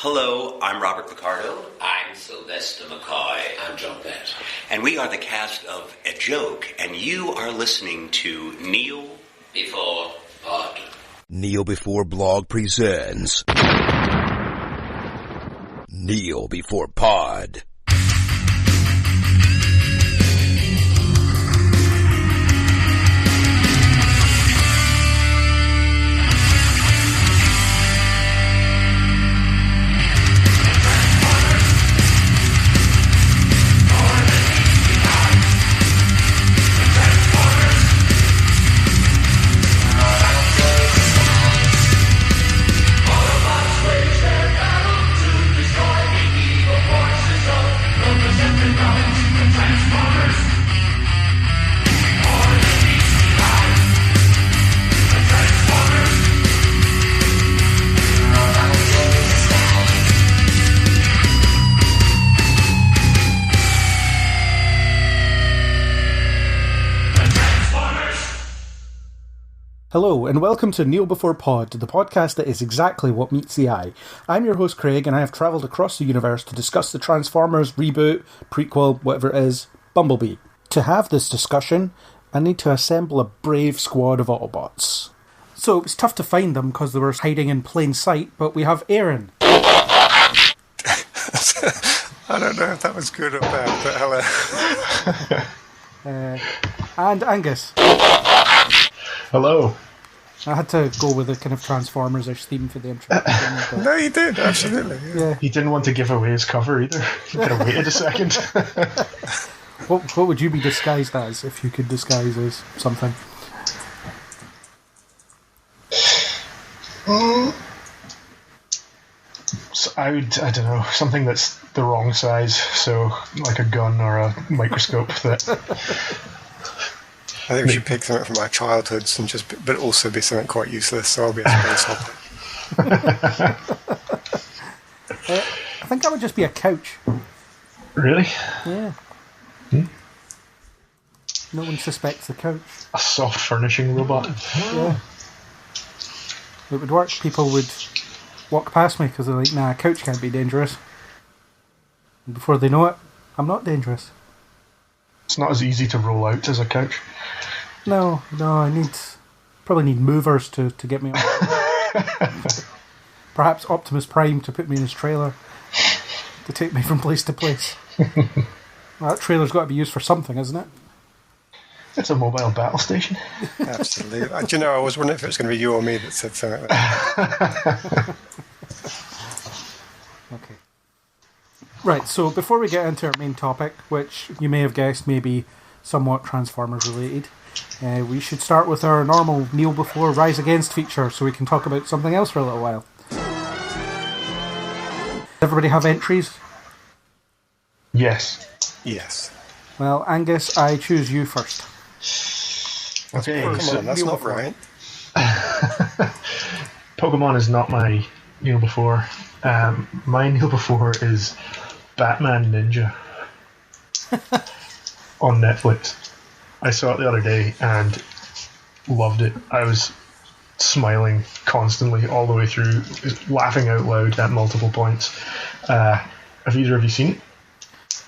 Hello, I'm Robert Picardo. I'm Sylvester McCoy. I'm John Bett. And we are the cast of A Joke, and you are listening to Kneel Before Pod. Kneel Before Blog presents Kneel Before Pod. Hello, and welcome to Kneel Before Pod, the podcast that is exactly what meets the eye. I'm your host Craig, and I have travelled across the universe to discuss the Transformers reboot, prequel, whatever it is, Bumblebee. To have this discussion, I need to assemble a brave squad of Autobots. So it was tough to find them because they were hiding in plain sight, but we have Aaron. I don't know if that was good or bad, but hello. And Angus. Hello. I had to go with a kind of Transformers-ish theme for the introduction. No, you did, absolutely. Yeah. He didn't want to give away his cover either. He could have waited a second. What would you be disguised as if you could disguise as something? So I don't know, something that's the wrong size, so like a gun or a microscope that... I think we should pick something from our childhoods, and but also be something quite useless, so I'll be a space hopper. I think that would just be a couch. Really? Yeah. No one suspects the couch. A soft furnishing robot. Yeah. It would work. People would walk past me because they're like, nah, a couch can't be dangerous. And before they know it, I'm not dangerous. It's not as easy to roll out as a couch. No, I probably need movers to get me on. Perhaps Optimus Prime to put me in his trailer to take me from place to place. Well, that trailer's got to be used for something, isn't it? It's a mobile battle station. Absolutely. Do you know, I was wondering if it was going to be you or me that said something like that. Okay. Right, so before we get into our main topic, which you may have guessed may be somewhat Transformers related, we should start with our normal Kneel Before Rise Against feature so we can talk about something else for a little while. Everybody have entries? Yes. Yes. Well, Angus, I choose you first. Okay. Come on, that's not right. Pokemon is not my Kneel Before. My Kneel Before is Batman Ninja on Netflix. I saw it the other day and loved it. I was smiling constantly all the way through, laughing out loud at multiple points. Have either of you seen it?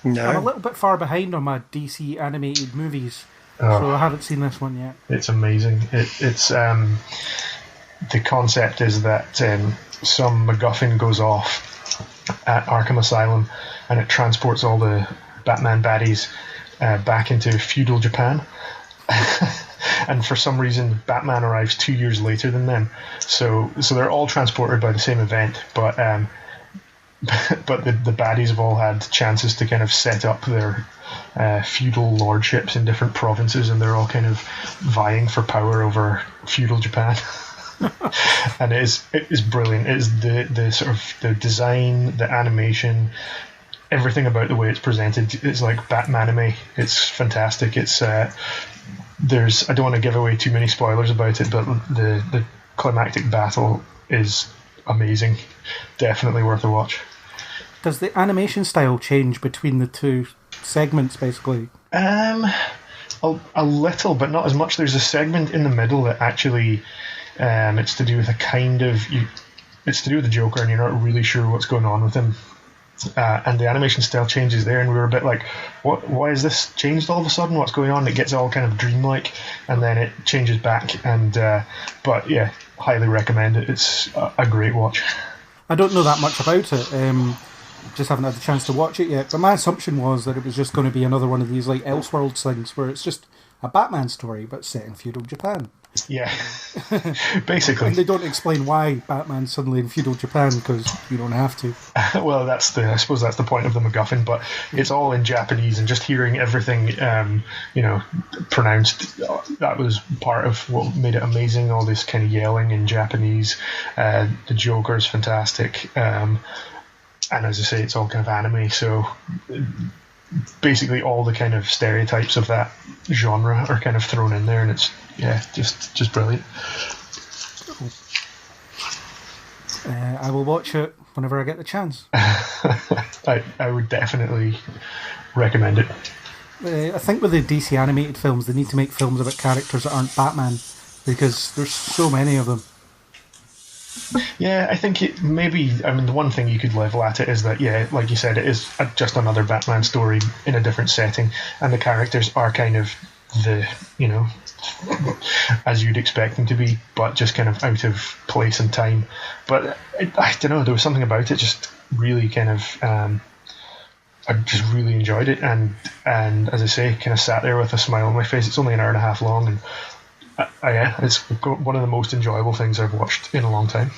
No. I'm a little bit far behind on my DC animated movies, so I haven't seen this one yet. It's amazing. It's the concept is that some MacGuffin goes off at Arkham Asylum, and it transports all the Batman baddies back into feudal Japan. And for some reason, Batman arrives 2 years later than them. So they're all transported by the same event, but the baddies have all had chances to kind of set up their feudal lordships in different provinces, and they're all kind of vying for power over feudal Japan. And it is brilliant. It is the sort of the design, the animation, everything about the way it's presented. It's like Batman-anime. It's fantastic. It's I don't want to give away too many spoilers about it, but the climactic battle is amazing. Definitely worth a watch. Does the animation style change between the two segments, basically? A little, but not as much. There's a segment in the middle that actually it's to do with a kind of it's to do with the Joker, and you're not really sure what's going on with him. And the animation style changes there, and we were a bit like, "What? Why is this changed all of a sudden? What's going on?" It gets all kind of dreamlike, and then it changes back. And but yeah, highly recommend it. It's a great watch. I don't know that much about it. Just haven't had the chance to watch it yet. But my assumption was that it was just going to be another one of these like Elseworlds things, where it's just a Batman story but set in feudal Japan. Yeah, basically. And they don't explain why Batman's suddenly in feudal Japan, because you don't have to. Well, I suppose that's the point of the MacGuffin, but it's all in Japanese, and just hearing everything, pronounced, that was part of what made it amazing. All this kind of yelling in Japanese. The Joker's fantastic, and as I say, it's all kind of anime, so basically all the kind of stereotypes of that genre are kind of thrown in there, and it's just brilliant. I will watch it whenever I get the chance. I would definitely recommend it. I think with the DC animated films, they need to make films about characters that aren't Batman, because there's so many of them. Yeah, I think the one thing you could level at it is that, yeah, like you said, it is just another Batman story in a different setting, and the characters are kind of as you'd expect them to be, but just kind of out of place and time. But I don't know, there was something about it just really kind of I just really enjoyed it, and as I say, kind of sat there with a smile on my face. It's only an hour and a half long, and it's one of the most enjoyable things I've watched in a long time.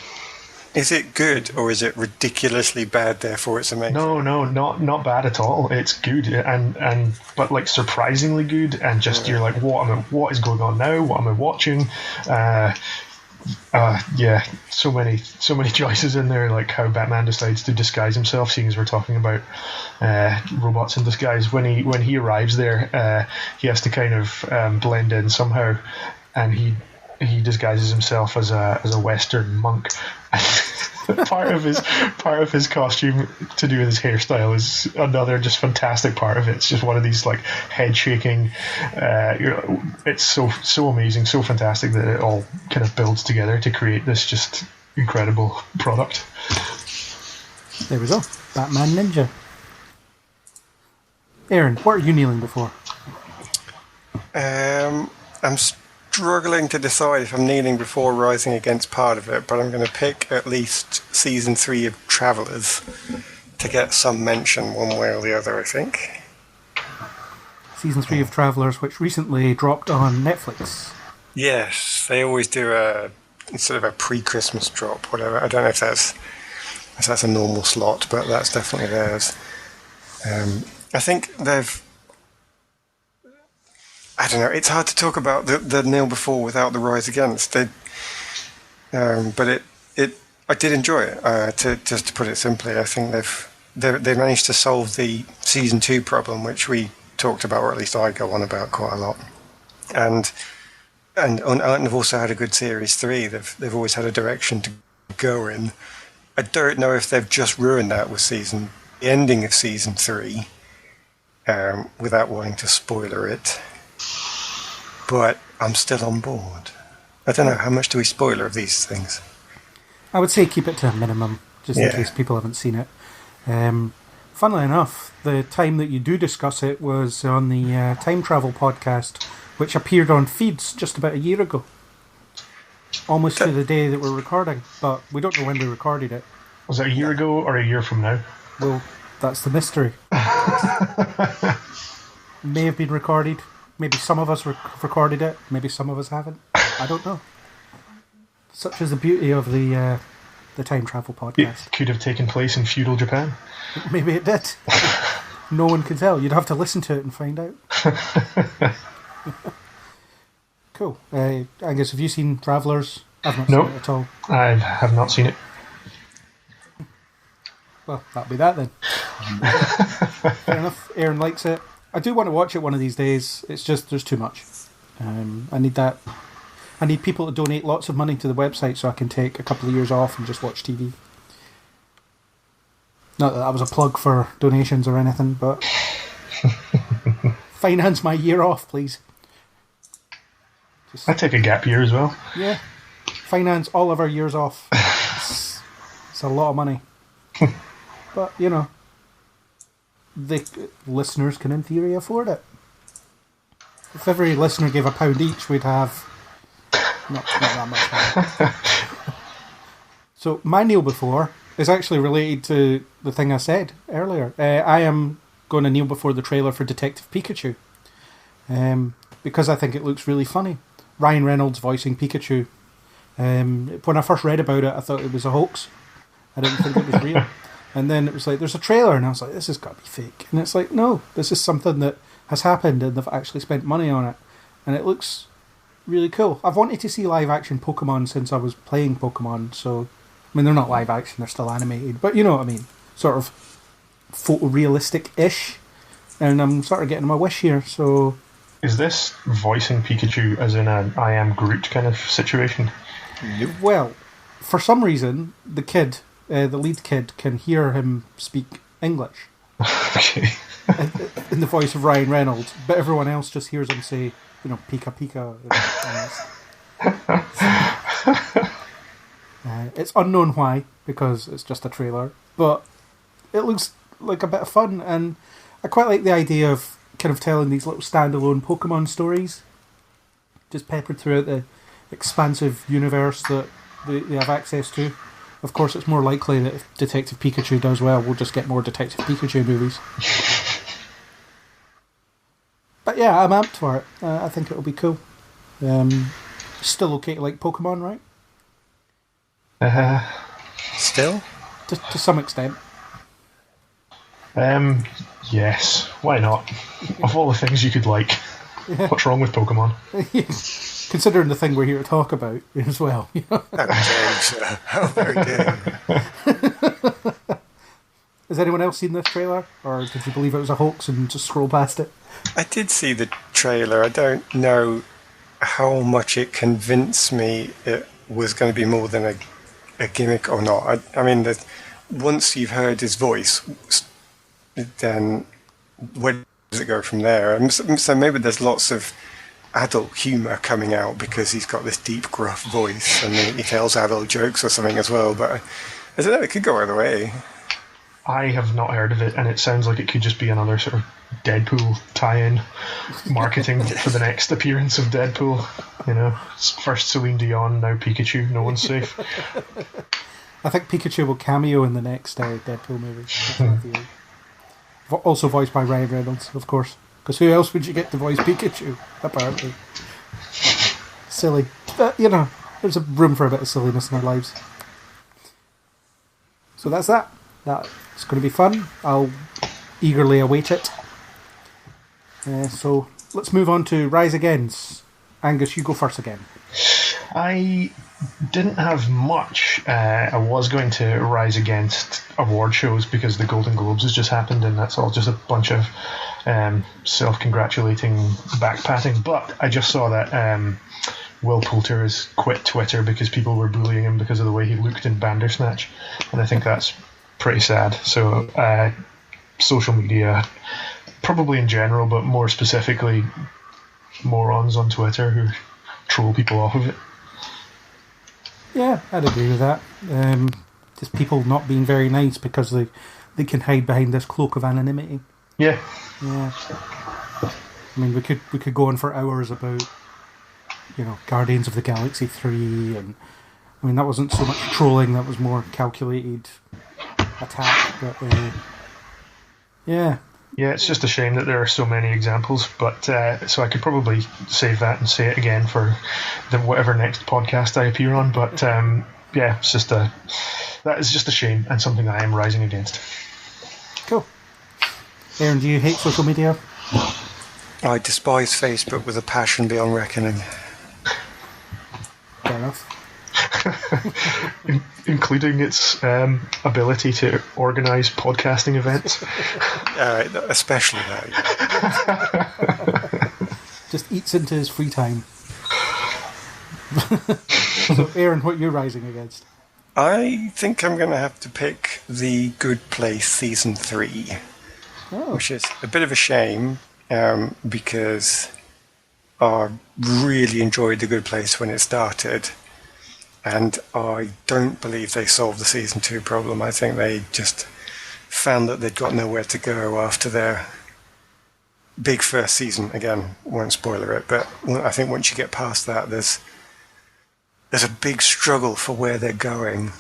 Is it good, or is it ridiculously bad, therefore it's amazing? No, not bad at all. It's good, but like surprisingly good, and just you're like, what is going on now? What am I watching? Yeah, so many choices in there, like how Batman decides to disguise himself, seeing as we're talking about robots in disguise. When he arrives there, he has to kind of blend in somehow, and he disguises himself as a Western monk. part of his costume to do with his hairstyle is another just fantastic part of it. It's just one of these like head shaking. It's so amazing, so fantastic that it all kind of builds together to create this just incredible product. There we go, Batman Ninja. Aaron, what are you kneeling before? I'm struggling to decide if I'm kneeling before Rising Against part of it, but I'm going to pick at least Season 3 of Travellers to get some mention one way or the other, I think. Season 3 of Travellers, which recently dropped on Netflix. Yes, they always do a sort of a pre-Christmas drop, whatever. I don't know if that's a normal slot, but that's definitely theirs. I think I don't know. It's hard to talk about the Kneel Before without the Rise Against. But I did enjoy it. Just to put it simply, I think they managed to solve the season 2 problem, which we talked about, or at least I go on about quite a lot. And they've also had a good series 3. They've always had a direction to go in. I don't know if they've just ruined that with the ending of season 3, without wanting to spoiler it. But I'm still on board. I don't know, how much do we spoiler of these things? I would say keep it to a minimum, just in case people haven't seen it. Funnily enough, the time that you do discuss it was on the Time Travel podcast, which appeared on feeds just about a year ago. Almost to the day that we're recording, but we don't know when we recorded it. Was it a year ago or a year from now? Well, that's the mystery. May have been recorded. Maybe some of us recorded it. Maybe some of us haven't. I don't know. Such is the beauty of the Time Travel podcast. It could have taken place in feudal Japan. Maybe it did. No one can tell. You'd have to listen to it and find out. Cool. Angus, have you seen Travellers? I've not seen it at all. I have not seen it. Well, that'll be that then. Fair enough. Aaron likes it. I do want to watch it one of these days. It's just there's too much. I need that. I need people to donate lots of money to the website so I can take a couple of years off and just watch TV. Not that that was a plug for donations or anything, but finance my year off, please. I take a gap year as well. Yeah. Finance all of our years off. It's a lot of money. But, you know, the listeners can, in theory, afford it. If every listener gave £1 each, we'd have not that much money. So, my kneel before is actually related to the thing I said earlier. I am going to kneel before the trailer for Detective Pikachu. Because I think it looks really funny. Ryan Reynolds voicing Pikachu. When I first read about it, I thought it was a hoax. I didn't think it was real. And then it was like, there's a trailer, and I was like, this has got to be fake. And it's like, no, this is something that has happened, and they've actually spent money on it. And it looks really cool. I've wanted to see live-action Pokemon since I was playing Pokemon, so... I mean, they're not live-action, they're still animated, but you know what I mean. Sort of photorealistic-ish. And I'm sort of getting my wish here, so... Is this voicing Pikachu as in a I Am Groot kind of situation? Well, for some reason, the kid, the lead kid, can hear him speak English. Okay. In the voice of Ryan Reynolds, but everyone else just hears him say, you know, Pika Pika. It's unknown why, because it's just a trailer, but it looks like a bit of fun, and I quite like the idea of kind of telling these little standalone Pokemon stories, just peppered throughout the expansive universe that they have access to. Of course, it's more likely that if Detective Pikachu does well, we'll just get more Detective Pikachu movies. But yeah, I'm amped for it. I think it'll be cool. Still okay to like Pokemon, right? Still? To some extent. Yes. Why not? Of all the things you could like, what's wrong with Pokemon? Considering the thing we're here to talk about as well. You know? How very dare you. Has anyone else seen this trailer? Or did you believe it was a hoax and just scroll past it? I did see the trailer. I don't know how much it convinced me it was going to be more than a gimmick or not. I mean, once you've heard his voice, then where does it go from there? And so maybe there's lots of adult humour coming out because he's got this deep, gruff voice and he tells adult jokes or something as well. But I don't know, it could go either way. I have not heard of it, and it sounds like it could just be another sort of Deadpool tie-in marketing for the next appearance of Deadpool. You know, first Celine Dion, now Pikachu. No one's safe. I think Pikachu will cameo in the next Deadpool movie. That's my theory. Also voiced by Ryan Reynolds, of course. Because who else would you get to voice Pikachu, apparently? Silly. But, you know, there's a room for a bit of silliness in our lives. So that's that. That's going to be fun. I'll eagerly await it. So let's move on to Rise Against. Angus, you go first again. I didn't have much. I was going to rise against award shows because the Golden Globes has just happened, and that's all just a bunch of self-congratulating back-patting. But I just saw that Will Poulter has quit Twitter because people were bullying him because of the way he looked in Bandersnatch, and I think that's pretty sad. So social media, probably in general, but more specifically morons on Twitter who troll people off of it. Yeah, I'd agree with that. Just people not being very nice because they can hide behind this cloak of anonymity. Yeah. I mean, we could go on for hours about, you know, Guardians of the Galaxy 3, and I mean that wasn't so much trolling, that was more calculated attack. But yeah. Yeah, it's just a shame that there are so many examples, but so I could probably save that and say it again for whatever next podcast I appear on. But yeah, that is just a shame and something I am rising against. Cool. Aaron, do you hate social media? I despise Facebook with a passion beyond reckoning. Fair enough. Including its ability to organise podcasting events. Especially that. Just eats into his free time. So, Aaron, what are you rising against? I think I'm going to have to pick The Good Place Season 3, which is a bit of a shame because I really enjoyed The Good Place when it started. And I don't believe they solved the season 2 problem. I think they just found that they'd got nowhere to go after their big first season. Again, won't spoiler it, but I think once you get past that, there's a big struggle for where they're going,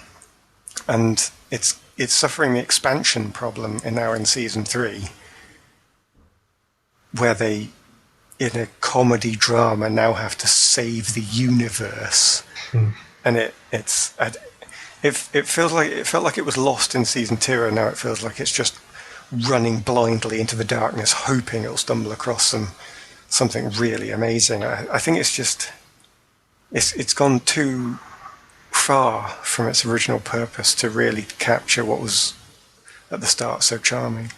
and it's suffering the expansion problem now in season 3, where they, in a comedy drama, now have to save the universe, and it felt like it was lost in season 2, and now it feels like it's just running blindly into the darkness, hoping it'll stumble across something really amazing. I think it's just it's gone too far from its original purpose to really capture what was at the start so charming.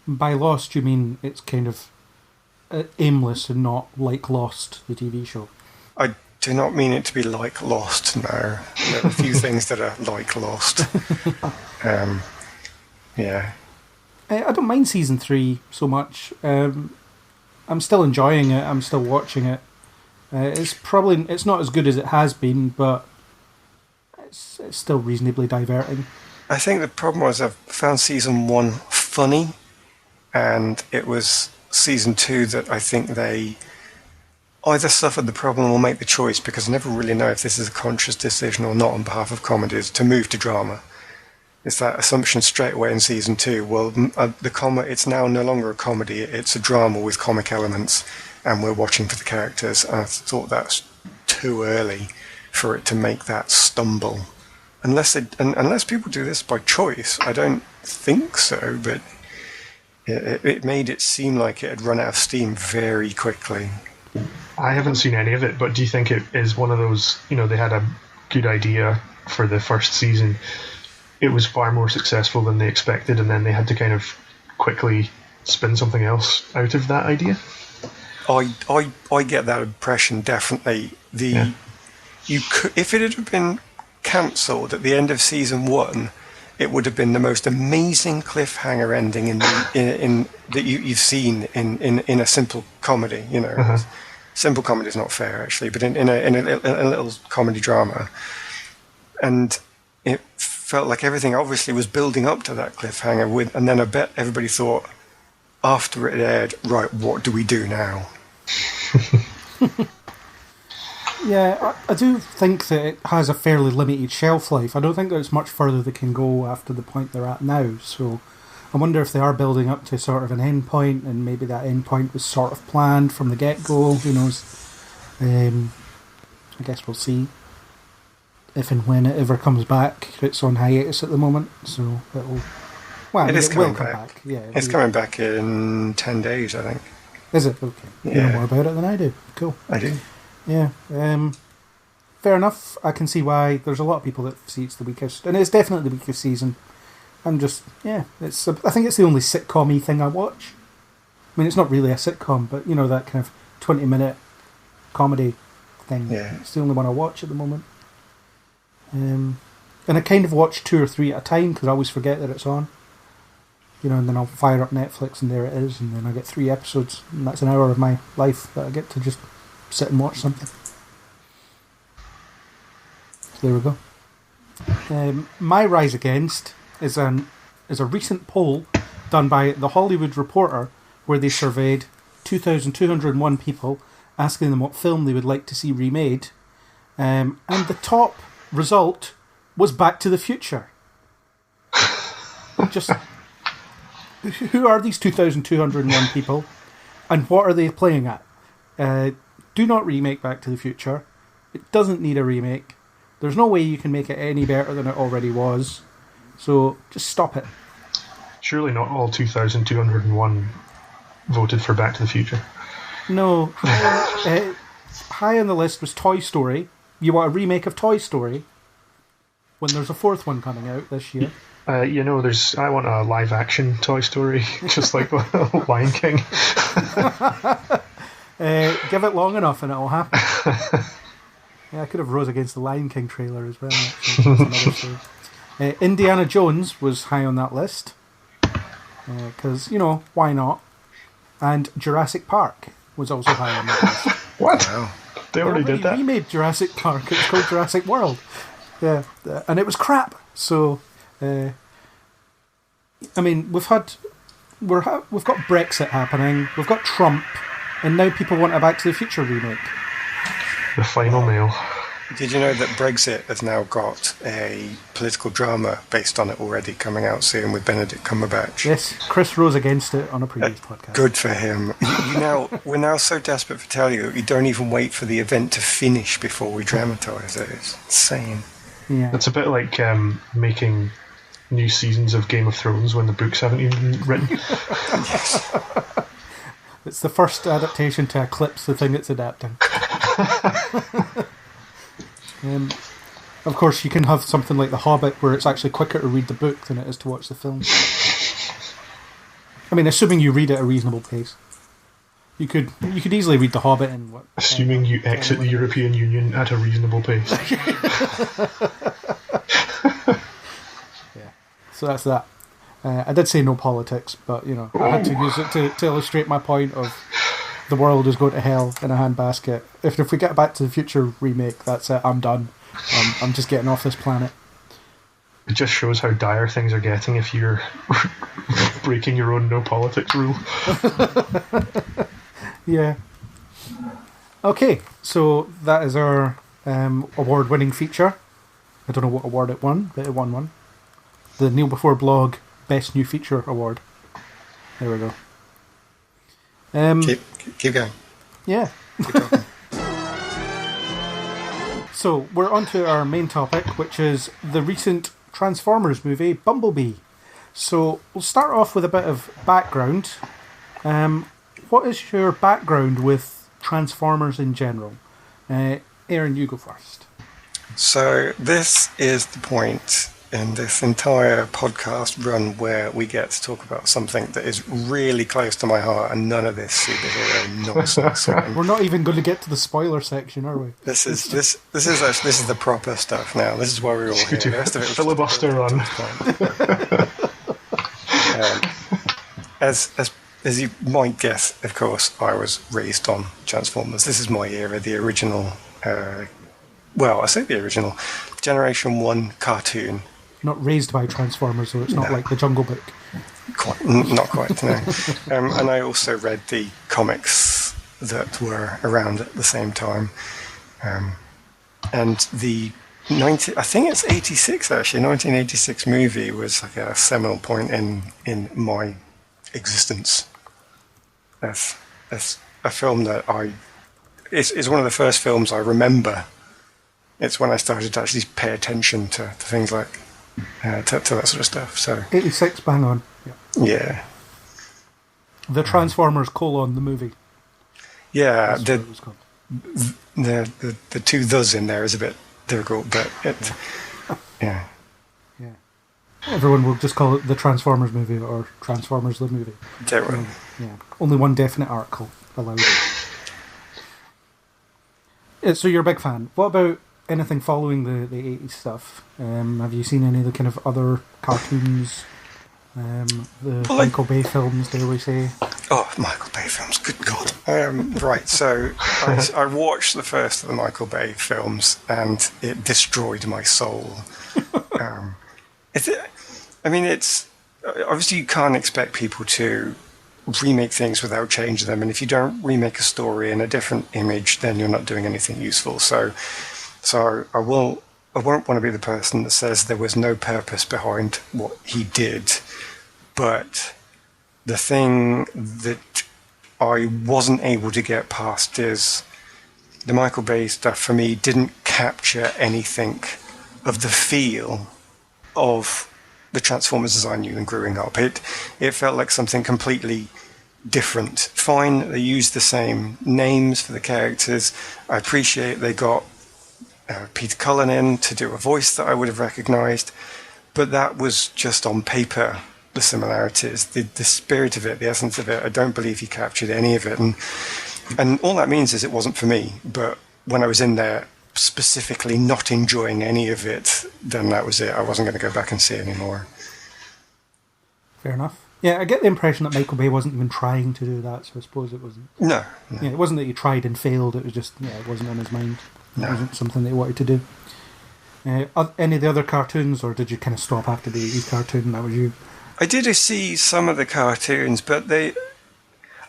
By lost, you mean it's kind of aimless and not like Lost, the TV show? I do not mean it to be like Lost, no. There are a few things that are like Lost. Yeah. I don't mind season 3 so much. I'm still enjoying it. I'm still watching it. It's not as good as it has been, but it's still reasonably diverting. I think the problem was I found season 1 funny, and it was season 2 that I think they either suffered the problem or make the choice, because I never really know if this is a conscious decision or not on behalf of comedies, to move to drama. It's that assumption straight away in season 2. Well, it's now no longer a comedy; it's a drama with comic elements, and we're watching for the characters. And I thought that's too early for it to make that stumble. Unless people do this by choice, I don't think so. But it made it seem like it had run out of steam very quickly. I haven't seen any of it, but do you think it is one of those? They had a good idea for the first season. It was far more successful than they expected, and then they had to kind of quickly spin something else out of that idea. I get that impression, definitely. If it had been cancelled at the end of season 1, it would have been the most amazing cliffhanger ending in that you've seen in a simple comedy. Simple comedy is not fair, actually, but in a little comedy drama, and it felt like everything obviously was building up to that cliffhanger, and then I bet everybody thought after it aired, right, what do we do now? Yeah, I do think that it has a fairly limited shelf life. I don't think there's much further they can go after the point they're at now, so I wonder if they are building up to sort of an end point, and maybe that end point was sort of planned from the get-go. Who knows? I guess we'll see. If and when it ever comes back, it's on hiatus at the moment, so it'll... Well, it will come back. Yeah, it's coming back in 10 days, I think. Is it? Okay. Yeah. You know more about it than I do. Cool. I do. Yeah. Fair enough. I can see why there's a lot of people that see it's the weakest, and it's definitely the weakest season. I'm just, I think it's the only sitcom-y thing I watch. I mean, it's not really a sitcom, but that kind of 20-minute comedy thing. Yeah. It's the only one I watch at the moment. And I kind of watch 2 or 3 at a time because I always forget that it's on. And then I'll fire up Netflix and there it is, and then I get 3 episodes, and that's an hour of my life that I get to just sit and watch something. So there we go. My rise against is a recent poll done by The Hollywood Reporter, where they surveyed 2,201 people, asking them what film they would like to see remade, and the top result was Back to the Future. Just who are these 2,201 people, and what are they playing at? Do not remake Back to the Future. It doesn't need a remake. There's no way you can make it any better than it already was. So just stop it. Surely not all 2,201 voted for Back to the Future. No. High on the list was Toy Story. You want a remake of Toy Story when there's a 4th one coming out this year? I want a live action Toy Story, just like Lion King. Give it long enough and it'll happen. Yeah, I could have rose against the Lion King trailer as well. That's another story. Indiana Jones was high on that list because why not? And Jurassic Park was also high on that list. What? Wow. They already did that. remade Jurassic Park. It was called Jurassic World. Yeah, and it was crap. So, I mean, we've got Brexit happening. We've got Trump, and now people want a Back to the Future remake. The final nail. Did you know that Brexit has now got a political drama based on it already coming out soon with Benedict Cumberbatch? Yes, Chris rose against it on a previous podcast. Good for him. We're now so desperate for telling you, you don't even wait for the event to finish before we dramatise it. It's insane. Yeah. It's a bit like making new seasons of Game of Thrones when the books haven't even been written. Yes. It's the first adaptation to eclipse the thing it's adapting. Of course, you can have something like The Hobbit where it's actually quicker to read the book than it is to watch the film. I mean, assuming you read at a reasonable pace. You could easily read The Hobbit in what? Assuming you exit the European Union at a reasonable pace. Yeah. So that's that. I did say no politics, but I had to use it to illustrate my point of the world is going to hell in a handbasket. If we get Back to the Future remake, that's it. I'm done. I'm just getting off this planet. It just shows how dire things are getting if you're breaking your own no politics rule. Yeah. Okay, so that is our award-winning feature. I don't know what award it won, but it won one. The Neil Before Blog Best New Feature Award. There we go. Keep going. Yeah. Keep talking. So we're on to our main topic, which is the recent Transformers movie, Bumblebee. So we'll start off with a bit of background. What is your background with Transformers in general? Aaron, you go first. So this is the point in this entire podcast run where we get to talk about something that is really close to my heart and none of this superhero nonsense. We're not even going to get to the spoiler section, are we? This is the proper stuff now. This is why we're all here. The rest of it was filibuster on. As you might guess, of course, I was raised on Transformers. This is my era, the original. I say the original, Generation 1 cartoon. Not raised by Transformers, so it's not like the Jungle Book. Not quite, no. And I also read the comics that were around at the same time. And the I think it's 86 actually, 1986 movie was like a seminal point in my existence. As a film that it's one of the first films I remember. It's when I started to actually pay attention to things like to that sort of stuff. So 86, bang on. Yeah. The Transformers : the movie. Yeah, That's what it was called. the two thes in there is a bit difficult, but yeah. Yeah. Everyone will just call it the Transformers movie or Transformers the movie. Yeah. Only one definite article allowed. So you're a big fan. What about anything following the 80s stuff? Have you seen any of the kind of other cartoons? Michael Bay films, dare we say? Oh, Michael Bay films, good God. Right, so I watched the first of the Michael Bay films and it destroyed my soul. It's obviously you can't expect people to remake things without changing them, and if you don't remake a story in a different image, then you're not doing anything useful. So I won't want to be the person that says there was no purpose behind what he did, but the thing that I wasn't able to get past is the Michael Bay stuff for me didn't capture anything of the feel of the Transformers as I knew them growing up. It felt like something completely different. Fine, they used the same names for the characters. I appreciate they got Peter Cullen in to do a voice that I would have recognised, but that was just on paper, the similarities. The spirit of it, the essence of it, I don't believe he captured any of it. And all that means is it wasn't for me, but when I was in there specifically not enjoying any of it, then that was it. I wasn't going to go back and see it anymore. Fair enough. Yeah, I get the impression that Michael Bay wasn't even trying to do that, so I suppose it wasn't. No. Yeah, it wasn't that he tried and failed, it was just, it wasn't on his mind. No. It wasn't something that he wanted to do. Any of the other cartoons, or did you kind of stop after the 80s cartoon? That was you? I did see some of the cartoons, but I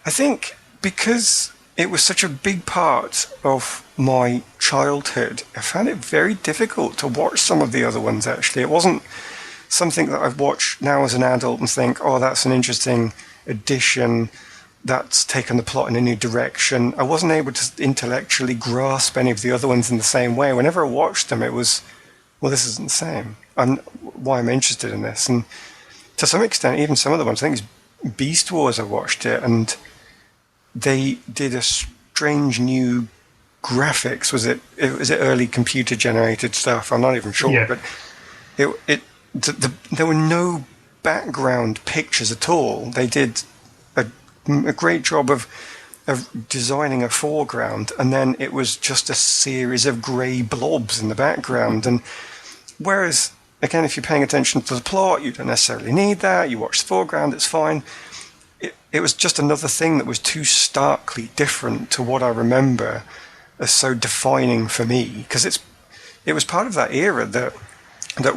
think because it was such a big part of my childhood, I found it very difficult to watch some of the other ones, actually. It wasn't something that I've watched now as an adult and think, oh, that's an interesting addition, that's taken the plot in a new direction. I wasn't able to intellectually grasp any of the other ones in the same way. Whenever I watched them, it was, well, this isn't the same. Why I'm interested in this. And to some extent, even some of the ones, I think it's Beast Wars, I watched it, and they did a strange new graphics. Was it early computer generated stuff? I'm not even sure, Yeah. but there were no background pictures at all. They did a great job of designing a foreground, and then it was just a series of grey blobs in the background. And whereas, again, if you're paying attention to the plot, you don't necessarily need that. You watch the foreground, it's fine. It was just another thing that was too starkly different to what I remember as so defining for me, because it was part of that era that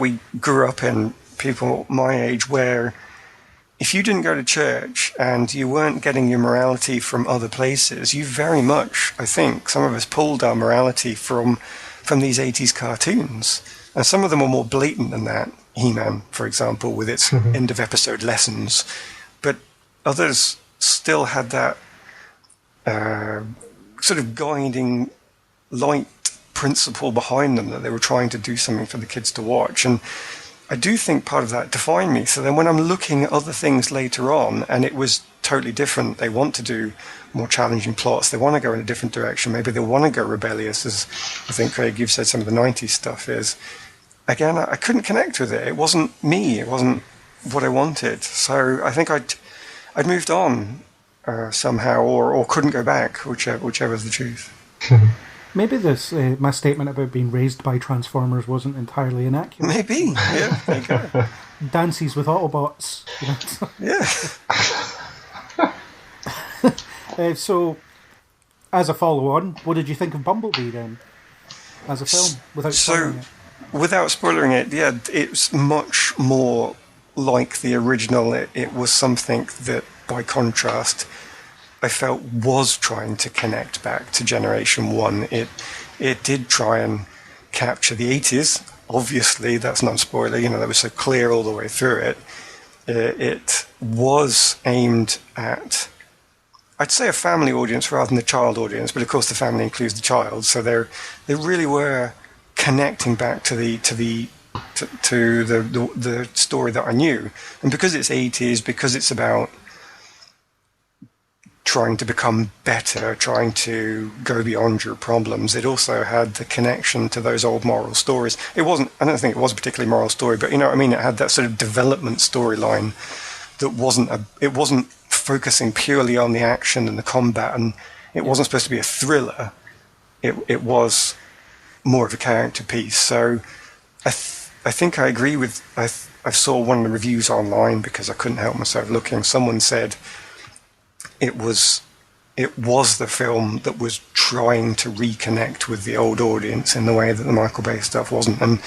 we grew up in, people my age, where if you didn't go to church and you weren't getting your morality from other places, you very much, I think, some of us pulled our morality from these 80s cartoons. And some of them were more blatant than that. He-Man, for example, with its end-of-episode lessons. But others still had that sort of guiding light principle behind them, that they were trying to do something for the kids to watch. And I do think part of that defined me. So then when I'm looking at other things later on, and it was totally different, they want to do more challenging plots, they want to go in a different direction, maybe they want to go rebellious, as I think, Craig, you've said some of the 90s stuff is. Again, I couldn't connect with it. It wasn't me. It wasn't what I wanted. So I think I'd moved on somehow, or couldn't go back, whichever is the truth. Maybe this my statement about being raised by Transformers wasn't entirely inaccurate. Maybe, yeah. There you go. Dances with Autobots. Yeah. So, as a follow-on, what did you think of Bumblebee then, as a film, without spoiling it? Without spoiling it, yeah, it's much more like the original. It was something that, by contrast, I felt was trying to connect back to Generation 1. It did try and capture the 80s. Obviously, that's not spoiler, that was so clear all the way through it. It was aimed at, I'd say, a family audience rather than a child audience, but of course the family includes the child, so they really were connecting back to the story that I knew. And because it's 80s, because it's about trying to become better, trying to go beyond your problems, it also had the connection to those old moral stories. I don't think it was a particularly moral story, but you know what I mean? It had that sort of development storyline that wasn't focusing purely on the action and the combat, and it wasn't supposed to be a thriller. It was more of a character piece. So I think I agree with, I saw one of the reviews online because I couldn't help myself looking. Someone said it was the film that was trying to reconnect with the old audience in the way that the Michael Bay stuff wasn't. And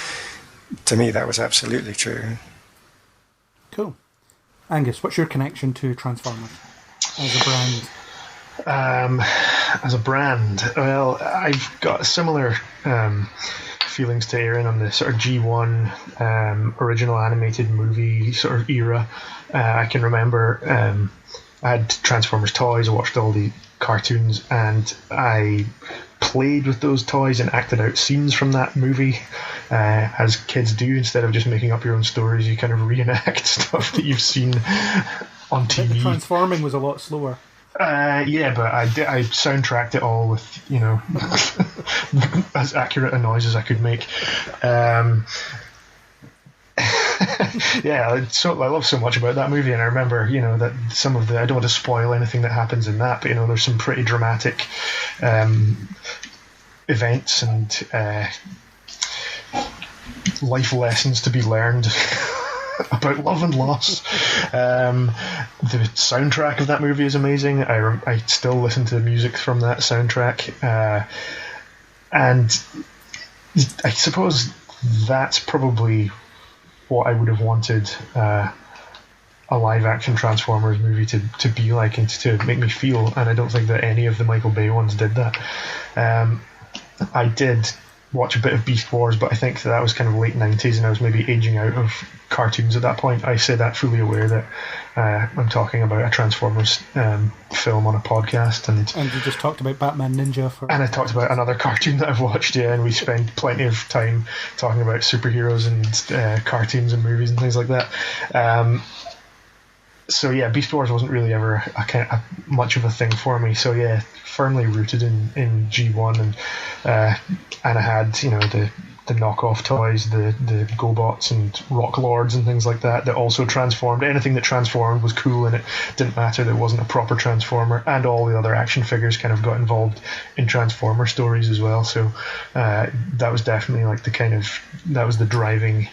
to me, that was absolutely true. Cool. Angus, what's your connection to Transformers as a brand? As a brand, well, I've got similar feelings to Aaron on the sort of G1 original animated movie sort of era. I can remember I had Transformers toys, I watched all the cartoons, and I played with those toys and acted out scenes from that movie, as kids do. Instead of just making up your own stories, you kind of reenact stuff that you've seen on TV. The transforming was a lot slower. Yeah, but I soundtracked it all with, as accurate a noise as I could make. Yeah, I love so much about that movie, and I remember, that some of I don't want to spoil anything that happens in that, but there's some pretty dramatic events and life lessons to be learned about love and loss. The soundtrack of that movie is amazing. I still listen to the music from that soundtrack, and I suppose that's probably what I would have wanted a live-action Transformers movie to be like and to make me feel, and I don't think that any of the Michael Bay ones did that. I did watch a bit of Beast Wars, but I think that was kind of late 90s and I was maybe aging out of cartoons at that point. I say that fully aware that I'm talking about a Transformers film on a podcast, and you just talked about Batman Ninja and I talked about another cartoon that I've watched, and we spend plenty of time talking about superheroes and cartoons and movies and things like that. So yeah, Beast Wars wasn't really ever much of a thing for me. So yeah, firmly rooted in G1, and I had the knockoff toys, the GoBots and Rock Lords and things like that also transformed. Anything that transformed was cool, and it didn't matter that it wasn't a proper Transformer. And all the other action figures kind of got involved in Transformer stories as well. So that was definitely like that was the driving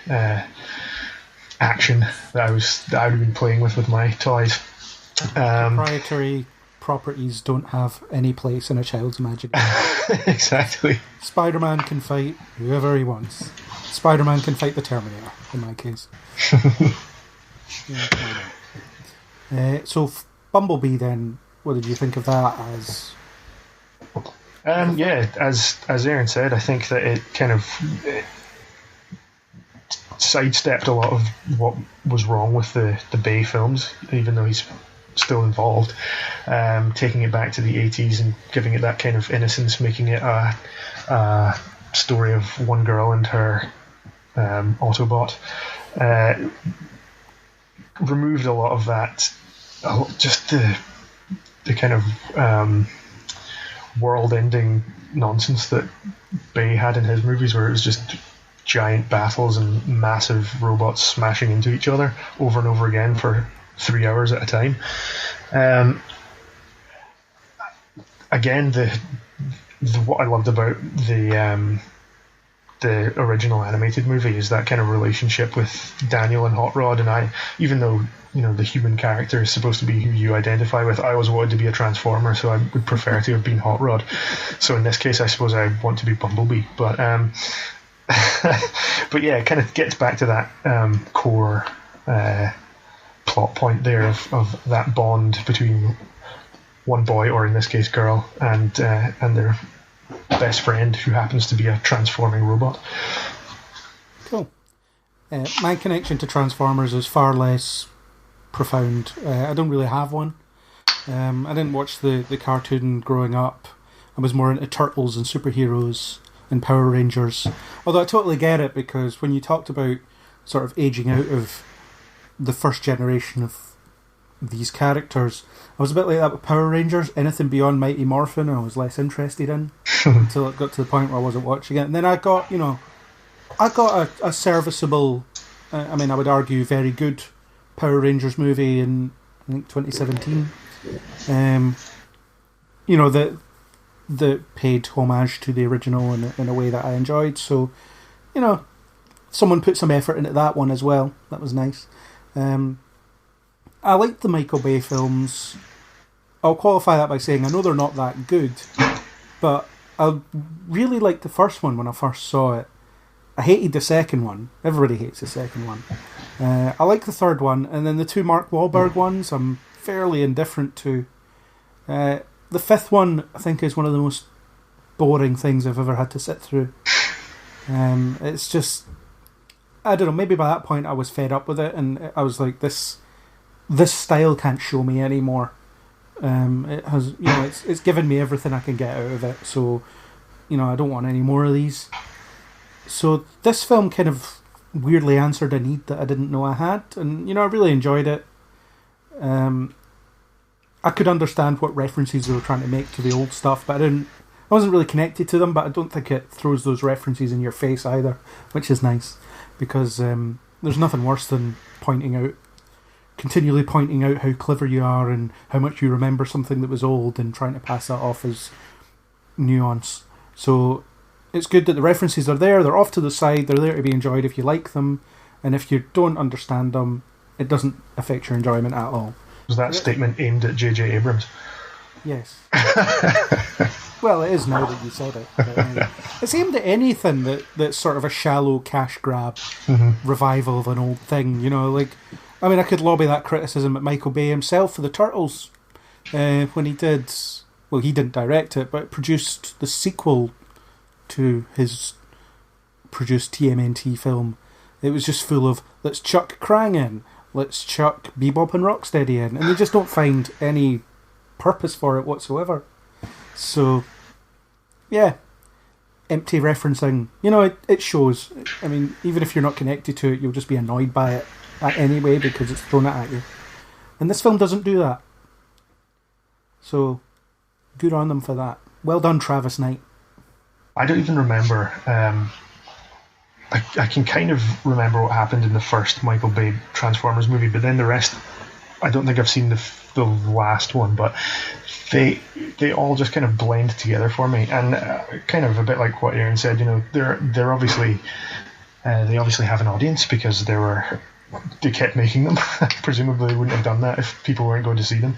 action that I would have been playing with my toys. Proprietary properties don't have any place in a child's imagination. Exactly. Spider-Man can fight whoever he wants. Spider-Man can fight the Terminator, in my case. So Bumblebee then, what did you think of that as? As Aaron said, I think that it kind of sidestepped a lot of what was wrong with the Bay films, even though he's still involved, taking it back to the 80s and giving it that kind of innocence, making it a story of one girl and her Autobot. Removed a lot of that, just the kind of world-ending nonsense that Bay had in his movies, where it was just giant battles and massive robots smashing into each other over and over again for 3 hours at a time. Again, what I loved about the original animated movie is that kind of relationship with Daniel and Hot Rod, and even though the human character is supposed to be who you identify with, I always wanted to be a Transformer, so I would prefer to have been Hot Rod. So in this case, I suppose I want to be Bumblebee, but but yeah, it kind of gets back to that core plot point there of that bond between one boy, or in this case girl, and their best friend, who happens to be a transforming robot. Cool. My connection to Transformers is far less profound. I don't really have one. I didn't watch the cartoon growing up. I was more into Turtles and superheroes and Power Rangers. Although I totally get it, because when you talked about sort of aging out of the first generation of these characters, I was a bit like that with Power Rangers. Anything beyond Mighty Morphin I was less interested in until it got to the point where I wasn't watching it. And then I got a serviceable, I would argue very good Power Rangers movie in, I think, 2017. That paid homage to the original in a way that I enjoyed. So, someone put some effort into that one as well. That was nice. I liked the Michael Bay films. I'll qualify that by saying I know they're not that good, but I really liked the first one when I first saw it. I hated the second one. Everybody hates the second one. I like the third one, and then the two Mark Wahlberg ones I'm fairly indifferent to. The fifth one, I think, is one of the most boring things I've ever had to sit through. It's just, I don't know, maybe by that point I was fed up with it, and I was like, this style can't show me anymore. It has, it's given me everything I can get out of it, so, I don't want any more of these. So this film kind of weirdly answered a need that I didn't know I had, and, I really enjoyed it. I could understand what references they were trying to make to the old stuff, but I wasn't really connected to them, but I don't think it throws those references in your face either, which is nice, because there's nothing worse than continually pointing out how clever you are and how much you remember something that was old and trying to pass that off as nuance. So it's good that the references are there, they're off to the side, they're there to be enjoyed if you like them, and if you don't understand them, it doesn't affect your enjoyment at all. Was that statement aimed at J.J. Abrams? Yes. Well, it is now that you said it. But, it's aimed at anything that's sort of a shallow cash grab revival of an old thing. You know, like, I mean, I could lobby that criticism at Michael Bay himself for the Turtles when he did. Well, he didn't direct it, but produced the sequel to his produced TMNT film. It was just full of, let's chuck Krang in, let's chuck Bebop and Rocksteady in, and they just don't find any purpose for it whatsoever. So, yeah, empty referencing. You know, it shows. I mean, even if you're not connected to it, you'll just be annoyed by it anyway because it's thrown at you. And this film doesn't do that. So, good on them for that. Well done, Travis Knight. I don't even remember. I can kind of remember what happened in the first Michael Bay Transformers movie, but then the rest, I don't think I've seen the last one, but they all just kind of blend together for me, and kind of a bit like what Aaron said. You know, they're obviously they obviously have an audience because they kept making them. Presumably, they wouldn't have done that if people weren't going to see them.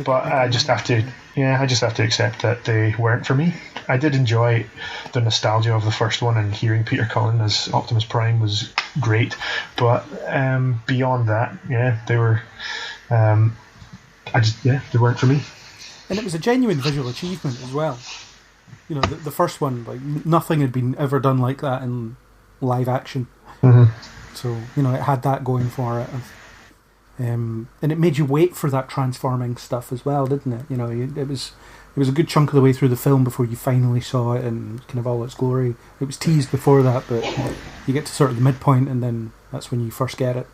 But I just have to accept that they weren't for me. I did enjoy the nostalgia of the first one, and hearing Peter Cullen as Optimus Prime was great. But beyond that, yeah, they were. They weren't for me. And it was a genuine visual achievement as well. You know, the first one, like, nothing had been ever done like that in live action. Mm-hmm. So, you know, it had that going for it. And it made you wait for that transforming stuff as well, didn't it? You know, it was a good chunk of the way through the film before you finally saw it in kind of all its glory. It was teased before that, but you get to sort of the midpoint, and then that's when you first get it.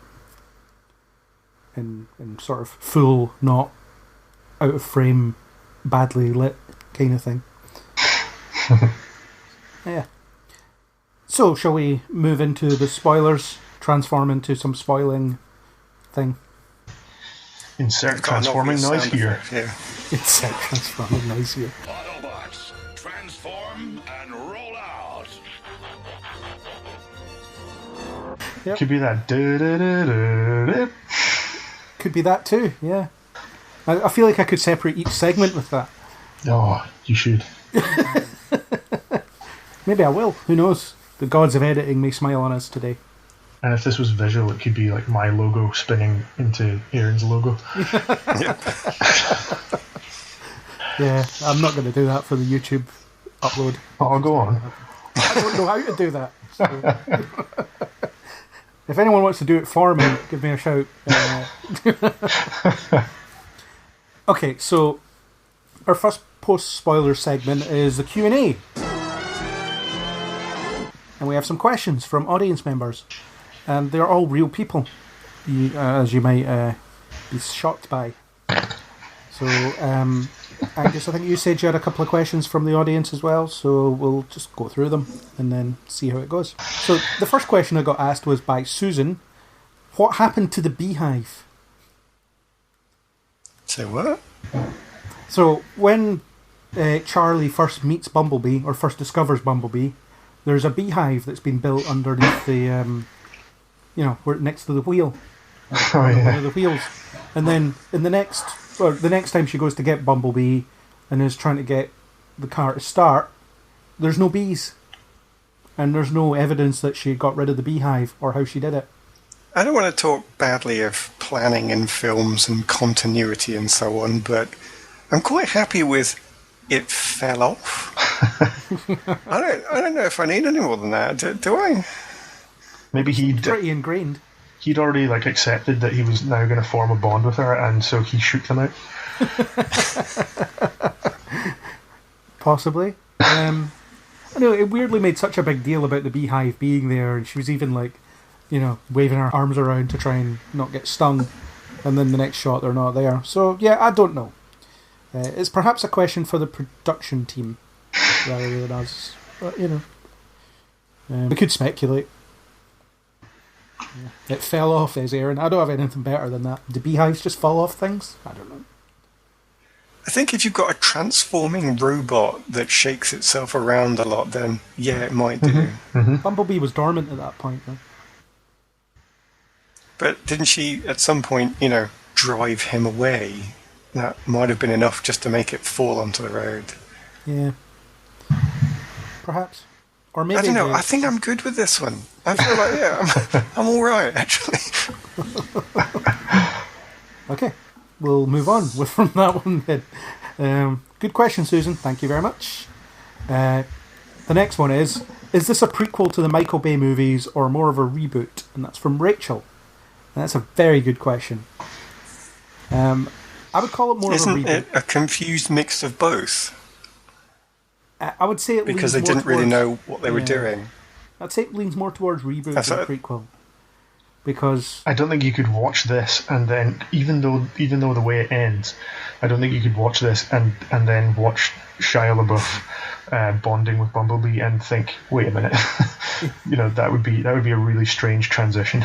In sort of full, not out of frame, badly lit kind of thing. Yeah. So, shall we move into the spoilers? Transform into some spoiling thing? Insert transforming noise here. Yeah. Insert transforming noise here. Autobots, transform and roll out. Yep. Could be that. Da-da-da-da-da. Could be that too, yeah. I feel like I could separate each segment with that. Oh, you should. Maybe I will. Who knows? The gods of editing may smile on us today. And if this was visual, it could be like my logo spinning into Aaron's logo. Yeah, I'm not going to do that for the YouTube upload. Oh, go on. I don't know how to do that. So. If anyone wants to do it for me, give me a shout. Okay, so our first post-spoiler segment is the Q&A. And we have some questions from audience members. And they're all real people, as you might be shocked by. So, Angus, I think you said you had a couple of questions from the audience as well, so we'll just go through them and then see how it goes. So, the first question I got asked was by Susan. What happened to the beehive? Say what? So, when Charlie first meets Bumblebee, or first discovers Bumblebee, there's a beehive that's been built underneath the, where next to the wheel. One of the wheels. And then the next time she goes to get Bumblebee and is trying to get the car to start, there's no bees. And there's no evidence that she got rid of the beehive or how she did it. I don't want to talk badly of planning in films and continuity and so on, but I'm quite happy with it fell off. I don't know if I need any more than that. Do I? Maybe pretty ingrained. He'd already accepted that he was now going to form a bond with her, and so he shook them out. Possibly. I know it weirdly made such a big deal about the beehive being there, and she was even waving her arms around to try and not get stung. And then the next shot, they're not there. So yeah, I don't know. It's perhaps a question for the production team rather than us. But we could speculate. It fell off, as Aaron. I don't have anything better than that. Do beehives just fall off things? I don't know. I think if you've got a transforming robot that shakes itself around a lot, then yeah, it might do. Mm-hmm. Bumblebee was dormant at that point, though. But didn't she, at some point, drive him away? That might have been enough just to make it fall onto the road. Yeah. Perhaps. Or maybe I don't know. I think I'm good with this one. I feel like, I'm all right, actually. Okay, we'll move on from that one then. Good question, Susan. Thank you very much. The next one is this a prequel to the Michael Bay movies or more of a reboot? And that's from Rachel. And that's a very good question. I would call it more of a reboot. Isn't it a confused mix of both? I would say it because leans they more didn't really towards- know what they were doing. I'd say it leans more towards reboot That's than it. prequel. Because I don't think you could watch this and then, even though the way it ends, I don't think you could watch this and then watch Shia LaBeouf bonding with Bumblebee and think, wait a minute, that would be a really strange transition.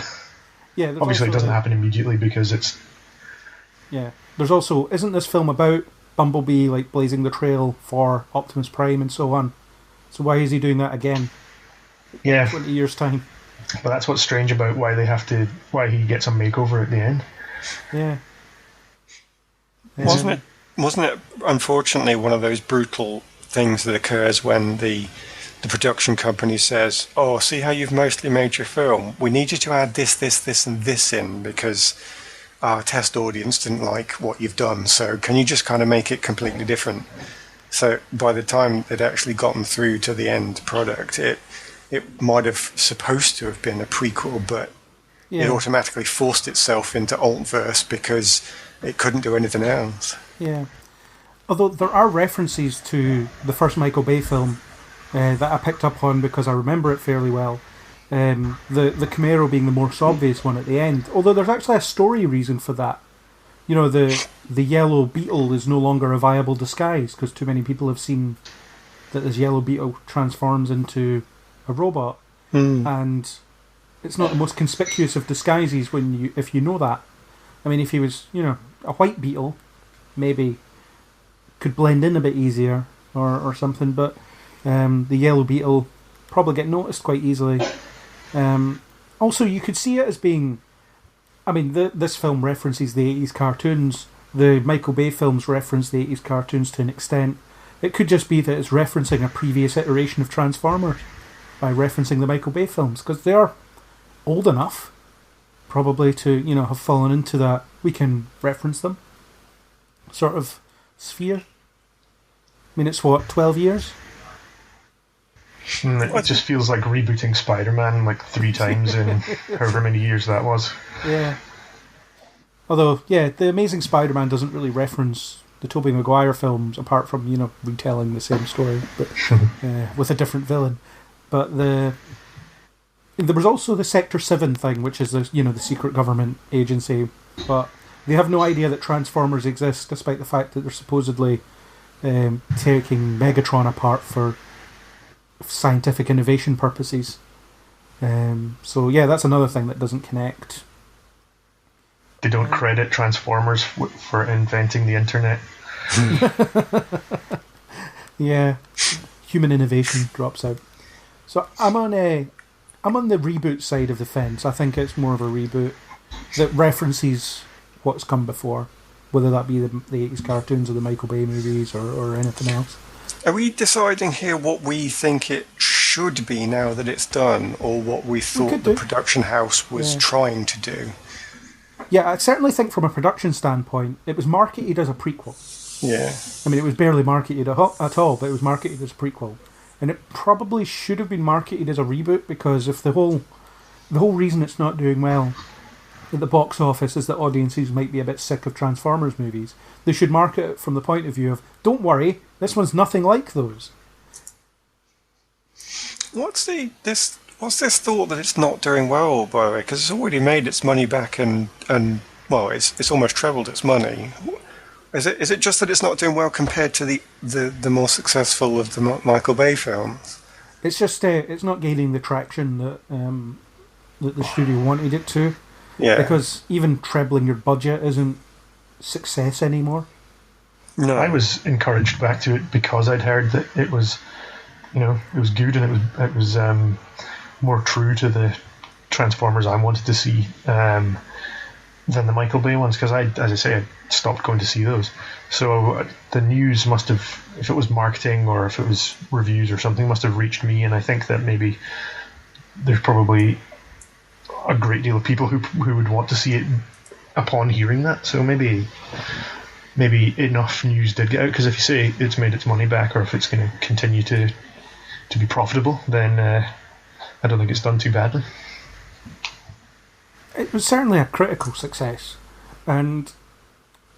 yeah, there's Obviously, it also doesn't happen immediately because it's. Yeah, there's also isn't this film about Bumblebee like blazing the trail for Optimus Prime and so on? So why is he doing that again? Yeah, 20 years time. but that's what's strange about why he gets a makeover at the end. Yeah. Wasn't it unfortunately one of those brutal things that occurs when the production company says, "Oh, see how you've mostly made your film? We need you to add this, and this in because our test audience didn't like what you've done. So can you just kind of make it completely different?" So by the time they'd actually gotten through to the end product, it might have supposed to have been a prequel, but it automatically forced itself into Altverse because it couldn't do anything else. Yeah. Although there are references to the first Michael Bay film that I picked up on because I remember it fairly well. The Camaro being the most obvious one at the end. Although there's actually a story reason for that. The yellow Beetle is no longer a viable disguise because too many people have seen that this yellow Beetle transforms into a robot, and it's not the most conspicuous of disguises if you know that. I mean, if he was a white Beetle, maybe could blend in a bit easier or something, but the yellow Beetle probably get noticed quite easily. Also, you could see it as being, I mean, this film references the 80s cartoons. The Michael Bay films reference the 80s cartoons to an extent. It could just be that it's referencing a previous iteration of Transformers by referencing the Michael Bay films, because they are old enough, probably, to have fallen into that we can reference them sort of sphere. I mean, it's 12 years? It just feels like rebooting Spider-Man like 3 times in however many years that was. Yeah. Although, The Amazing Spider-Man doesn't really reference the Tobey Maguire films, apart from, retelling the same story, but with a different villain. But there was also the Sector 7 thing, which is the secret government agency, but they have no idea that Transformers exist, despite the fact that they're supposedly taking Megatron apart for scientific innovation purposes. So that's another thing that doesn't connect. They don't credit Transformers for inventing the internet. Yeah, human innovation drops out. So I'm on the reboot side of the fence. I think it's more of a reboot that references what's come before, whether that be the 80s cartoons or the Michael Bay movies or anything else. Are we deciding here what we think it should be now that it's done, or what we thought the production house was trying to do? Yeah, I certainly think from a production standpoint, it was marketed as a prequel. Yeah. I mean, it was barely marketed at all, but it was marketed as a prequel. And it probably should have been marketed as a reboot, because if the whole reason it's not doing well at the box office is that audiences might be a bit sick of Transformers movies, they should market it from the point of view of, don't worry, this one's nothing like those. What's this thought that it's not doing well, by the way? Because it's already made its money back and well, it's almost trebled its money. Is it just that it's not doing well compared to the more successful of the Michael Bay films? It's just it's not gaining the traction that the studio wanted it to. Yeah. Because even trebling your budget isn't success anymore. No. I was encouraged back to it because I'd heard that it was, it was good, and it was more true to the Transformers I wanted to see than the Michael Bay ones, because as I say, I stopped going to see those. So the news must have, if it was marketing or if it was reviews or something, must have reached me, and I think that maybe there's probably a great deal of people who would want to see it upon hearing that. So maybe enough news did get out, because if you say it's made its money back, or if it's going to continue to be profitable, then I don't think it's done too badly. It was certainly a critical success, and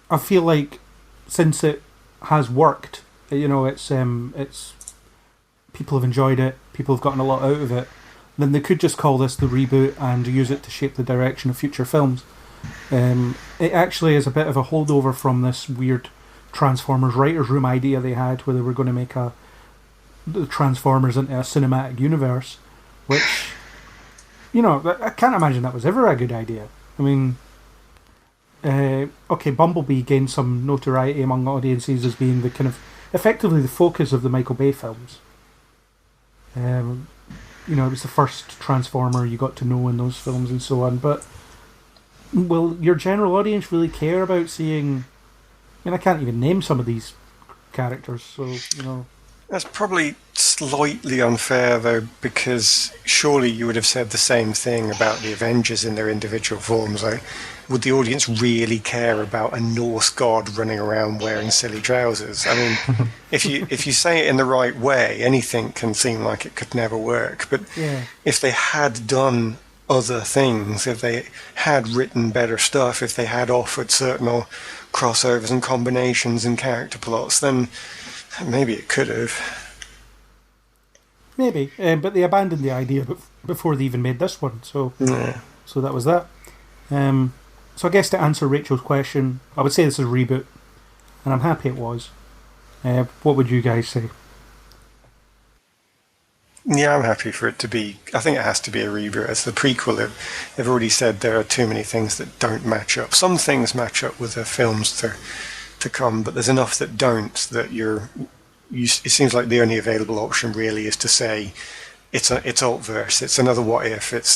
I feel like since it has worked, it's people have enjoyed it, people have gotten a lot out of it, then they could just call this the reboot and use it to shape the direction of future films. It actually is a bit of a holdover from this weird Transformers writers' room idea they had, where they were going to make the Transformers into a cinematic universe, which, I can't imagine that was ever a good idea. I mean, Bumblebee gained some notoriety among audiences as being the kind of effectively the focus of the Michael Bay films. It was the first Transformer you got to know in those films and so on, but will your general audience really care about seeing... I mean, I can't even name some of these characters, so, That's probably slightly unfair, though, because surely you would have said the same thing about the Avengers in their individual forms. Like, would the audience really care about a Norse god running around wearing silly trousers? I mean, if you say it in the right way, anything can seem like it could never work. But if they had done other things, if they had written better stuff, if they had offered certain crossovers and combinations and character plots, then maybe it could have. Maybe, but they abandoned the idea before they even made this one, so that was that. So I guess to answer Rachel's question, I would say this is a reboot, and I'm happy it was. What would you guys say? Yeah, I'm happy for it to be. I think it has to be a reboot. As the prequel, they've already said there are too many things that don't match up. Some things match up with the films to come, but there's enough that don't, that it seems like the only available option really is to say it's Altverse, it's another What If, it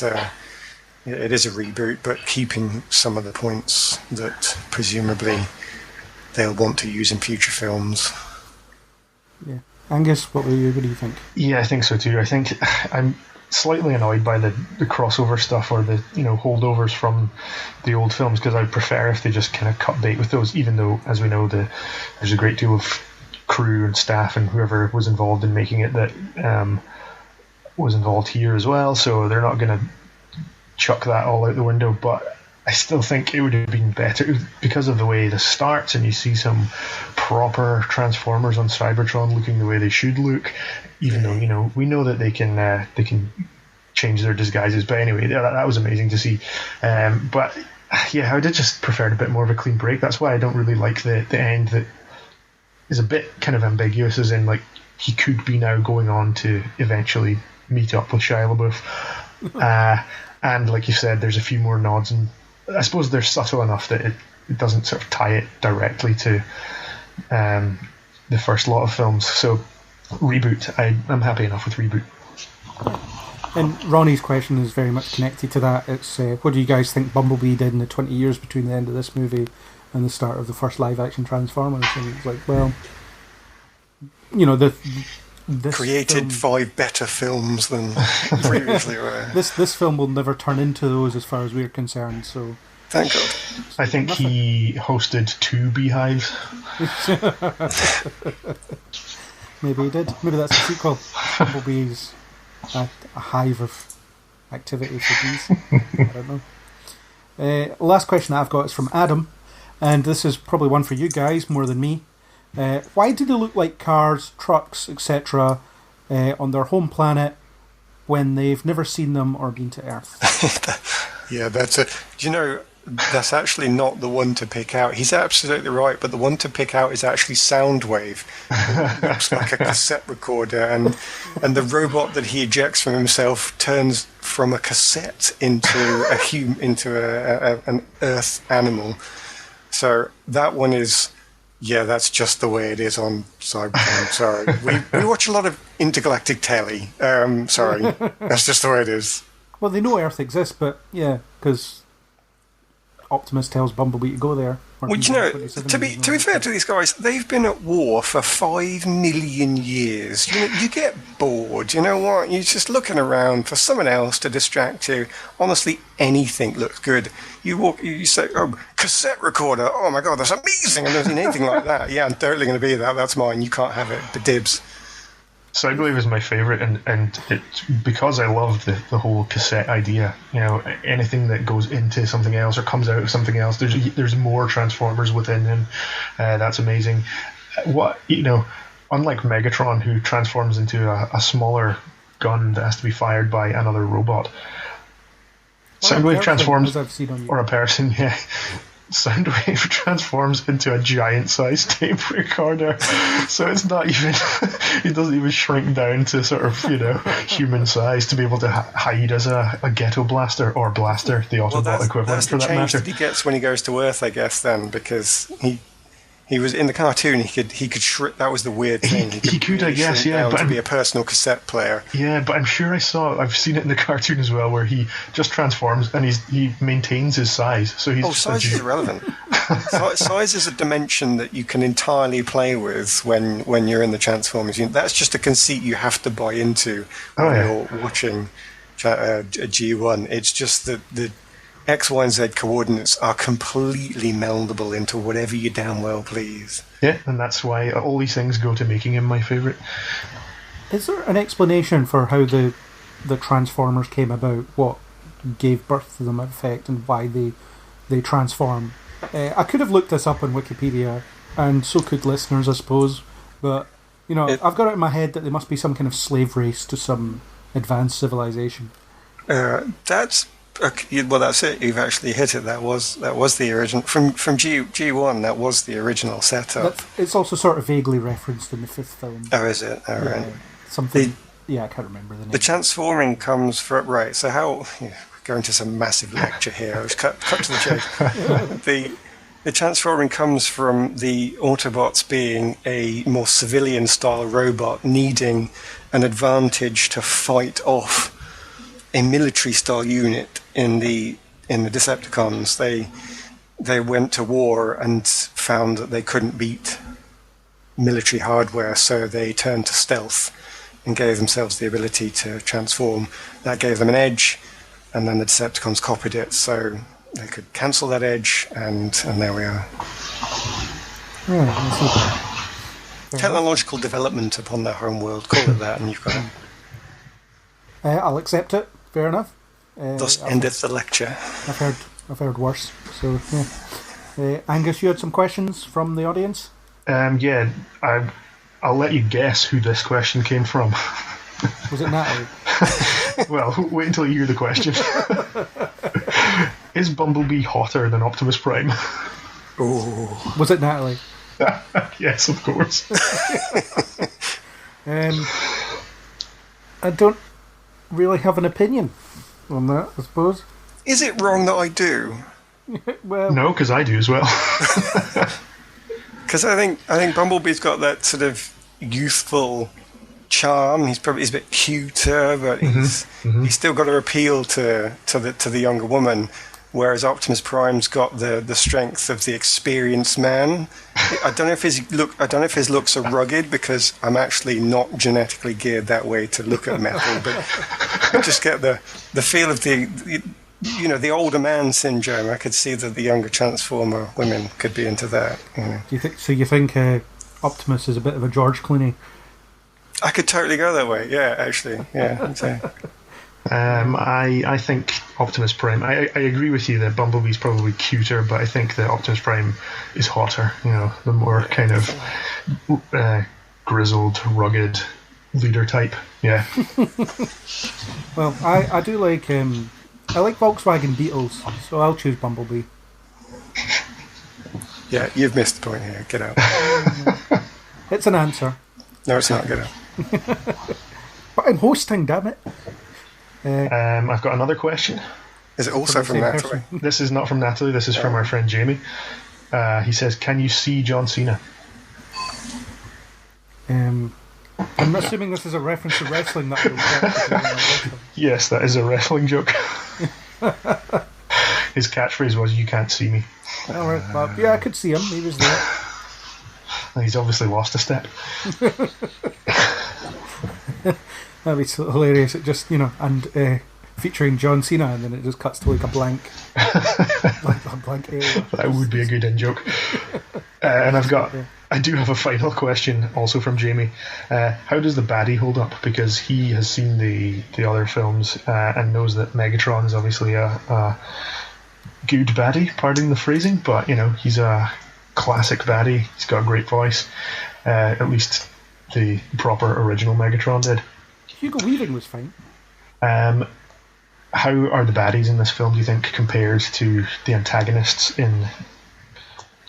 is a reboot, but keeping some of the points that presumably they'll want to use in future films. Yeah. Angus, what do you think? Yeah, I think so too. I think I'm slightly annoyed by the crossover stuff, or the holdovers from the old films, because I'd prefer if they just kind of cut bait with those, even though, as we know, there's a great deal of crew and staff and whoever was involved in making it that was involved here as well, so they're not going to chuck that all out the window. But I still think it would have been better, because of the way this starts, and you see some proper Transformers on Cybertron looking the way they should look, even though we know that they can change their disguises. But anyway, that was amazing to see. But yeah, I did just prefer a bit more of a clean break. That's why I don't really like the end that is a bit kind of ambiguous, as in, like, he could be now going on to eventually meet up with Shia LaBeouf. And like you said, there's a few more nods, and I suppose they're subtle enough that it doesn't sort of tie it directly to the first lot of films. So reboot, I'm happy enough with reboot. And Ronnie's question is very much connected to that. It's what do you guys think Bumblebee did in the 20 years between the end of this movie and the start of the first live action Transformers? And it's like, well, this created 5 better films than previously were. This film will never turn into those, as far as we're concerned. So thank God. I think he hosted 2 beehives. Maybe he did. Maybe that's a sequel. Bumblebee's a hive of activity for bees. I don't know. Last question that I've got is from Adam, and this is probably one for you guys more than me. Why do they look like cars, trucks, etc. On their home planet when they've never seen them or been to Earth? Yeah, that's actually not the one to pick out. He's absolutely right, but the one to pick out is actually Soundwave. It looks like a cassette recorder, and the robot that he ejects from himself turns from a cassette into an Earth animal. So that one is, yeah, that's just the way it is on Cybertron. Sorry, we watch a lot of intergalactic telly. Sorry, that's just the way it is. Well, they know Earth exists, but yeah, because Optimus tells Bumblebee to go there. Well, to be fair to these guys, they've been at war for 5 million years. You get bored. You know what? You're just looking around for someone else to distract you. Honestly, anything looks good. You say, "Oh, cassette recorder! Oh my God, that's amazing! I've never seen anything like that." Yeah, I'm totally going to be that. That's mine. You can't have it. The dibs. Cyberwave is my favourite, and it's because I love the whole cassette idea. You know, anything that goes into something else or comes out of something else, there's more Transformers within him. That's amazing. Unlike Megatron, who transforms into a smaller gun that has to be fired by another robot, Soundwave transforms, or a person, yeah. Soundwave transforms into a giant-sized tape recorder, so it's not even. It doesn't even shrink down to sort of human size to be able to hide as a ghetto blaster or blaster, the Autobot equivalent that's for the that change matter. that he gets when he goes to Earth, I guess. Then because he was in the cartoon, he could shrink. That was the weird thing. He could, I guess, shrink yeah, down but to be a personal cassette player. Yeah, but I'm sure I've seen it in the cartoon as well, where he just transforms and he maintains his size. So he's size is irrelevant. Size is a dimension that you can entirely play with when you're in the Transformers. That's just a conceit you have to buy into when you're watching G1. It's just that the X, Y, and Z coordinates are completely meldable into whatever you damn well please. Yeah, and that's why all these things go to making him my favourite. Is there an explanation for how the Transformers came about? What gave birth to them, in effect, and why they transform? I could have looked this up on Wikipedia, and so could listeners, I suppose. But I've got it in my head that they must be some kind of slave race to some advanced civilization. That's it. You've actually hit it. That was the original from G1. That was the original setup. It's also sort of vaguely referenced in the 5th film. Oh, is it? Oh, right. Something. I can't remember the name. The transforming comes from right. So how? Going to some massive lecture here. I was cut to the chase. The transforming comes from the Autobots being a more civilian-style robot, needing an advantage to fight off a military-style unit in the Decepticons. They went to war and found that they couldn't beat military hardware, so they turned to stealth and gave themselves the ability to transform. That gave them an edge, and then the Decepticons copied it, so they could cancel that edge, and there we are. Technological development upon their home world, call it that, and you've got it. I'll accept it. Fair enough. Thus endeth the lecture. I've heard worse. So yeah. Angus, you had some questions from the audience. Yeah, I'll let you guess who this question came from. Was it Natalie? Well, wait until you hear the question. Is Bumblebee hotter than Optimus Prime? Oh. Was it Natalie? Yes, of course. I don't really have an opinion on that, I suppose. Is it wrong that I do? Well, no, because I do as well. Because I think Bumblebee's got that sort of youthful charm. He's a bit cuter, but he's still got to appeal to the younger woman. Whereas Optimus Prime's got the strength of the experienced man. I don't know if his looks are rugged, because I'm actually not genetically geared that way to look at metal, but I just get the feel of the older man syndrome. I could see that the younger Transformer women could be into that. Do you think Optimus is a bit of a George Clooney? I could totally go that way. Yeah, actually, yeah. I think Optimus Prime. I agree with you that Bumblebee's probably cuter, but I think that Optimus Prime is hotter. The more kind of grizzled, rugged leader type. Yeah. Well, I do like I like Volkswagen Beetles, so I'll choose Bumblebee. Yeah, you've missed the point here. Get out. It's an answer. No, it's not. Get out. But I'm hosting, damn it. I've got another question. Is it also from Natalie? This is not from Natalie. This is from our friend Jamie. He says, "Can you see John Cena?" I'm assuming this is a reference to wrestling that you'll get if you don't like wrestling. Yes, that is a wrestling joke. His catchphrase was, "You can't see me." All right, but yeah, I could see him. He was there. He's obviously lost a step. That'd be so hilarious. It just, and featuring John Cena, and then it just cuts to like a blank, like a blank area. That would be a good in joke. And I do have a final question, also from Jamie. How does the baddie hold up? Because he has seen the other films and knows that Megatron is obviously a good baddie, pardon the phrasing, but he's a classic baddie. He's got a great voice. At least the proper original Megatron did. Hugo Weaving was fine. How are the baddies in this film, do you think, compared to the antagonists in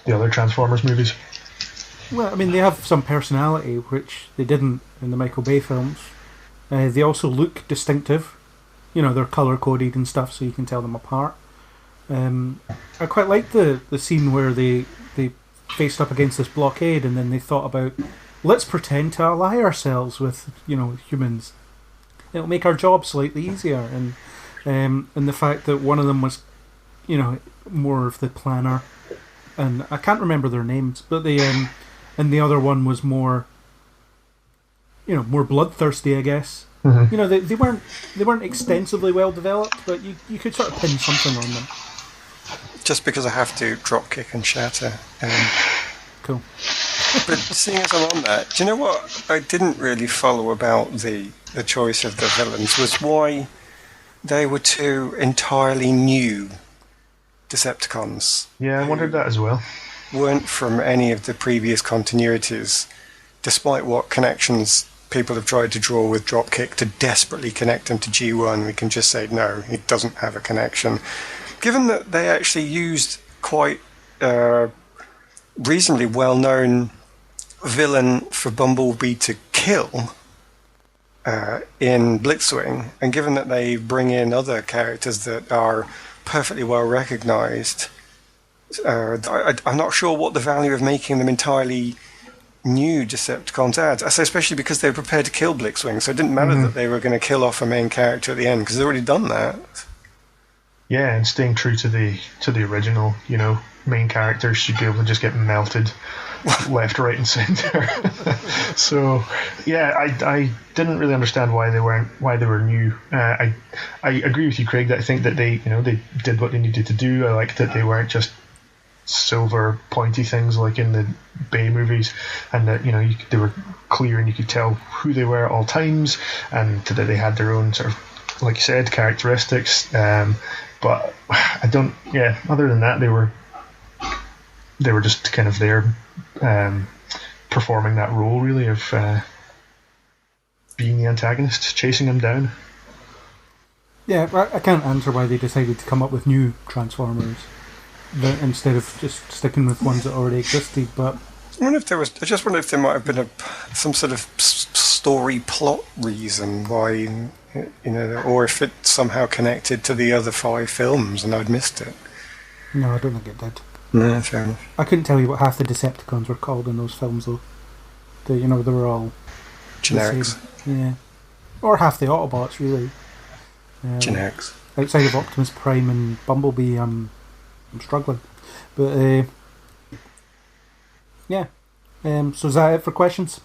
the other Transformers movies? Well, I mean, they have some personality, which they didn't in the Michael Bay films. They also look distinctive. They're colour-coded and stuff, so you can tell them apart. I quite like the scene where they faced up against this blockade, and then they thought about, let's pretend to ally ourselves with, humans. It'll make our job slightly easier. And the fact that one of them was, more of the planner, and I can't remember their names, but and the other one was more, more bloodthirsty, I guess. Mm-hmm. They weren't extensively well developed, but you could sort of pin something on them. Just because I have to drop kick and shatter. Cool. But seeing as I'm on that, do you know what I didn't really follow about the choice of the villains was why they were two entirely new Decepticons. Yeah, I wondered that as well. Weren't from any of the previous continuities, despite what connections people have tried to draw with Dropkick to desperately connect him to G1. We can just say no, he doesn't have a connection. Given that they actually used quite reasonably well-known villain for Bumblebee to kill in Blitzwing, and given that they bring in other characters that are perfectly well recognised, I'm not sure what the value of making them entirely new Decepticons adds. I say especially because they were prepared to kill Blitzwing, so it didn't matter that they were going to kill off a main character at the end, because they'd already done that. Yeah, and staying true to the original, main characters should be able to just get melted left, right, and centre. So, yeah, I didn't really understand why they were new. I agree with you, Craig, that I think that they did what they needed to do. I like that they weren't just silver pointy things like in the Bay movies, and that they were clear and you could tell who they were at all times, and that they had their own sort of, like you said, characteristics. But I don't. Yeah, other than that, they were just kind of there, performing that role really of being the antagonist, chasing him down. Yeah, I can't answer why they decided to come up with new Transformers instead of just sticking with ones that already existed. But I just wonder if there might have been some sort of story plot reason why, or if it somehow connected to the other 5 films and I'd missed it. No, I don't think it did. No, fair enough. I couldn't tell you what half the Decepticons were called in those films, though. They were all generics. Yeah, or half the Autobots, really. Generics. Outside of Optimus Prime and Bumblebee, I'm struggling. But yeah. So is that it for questions?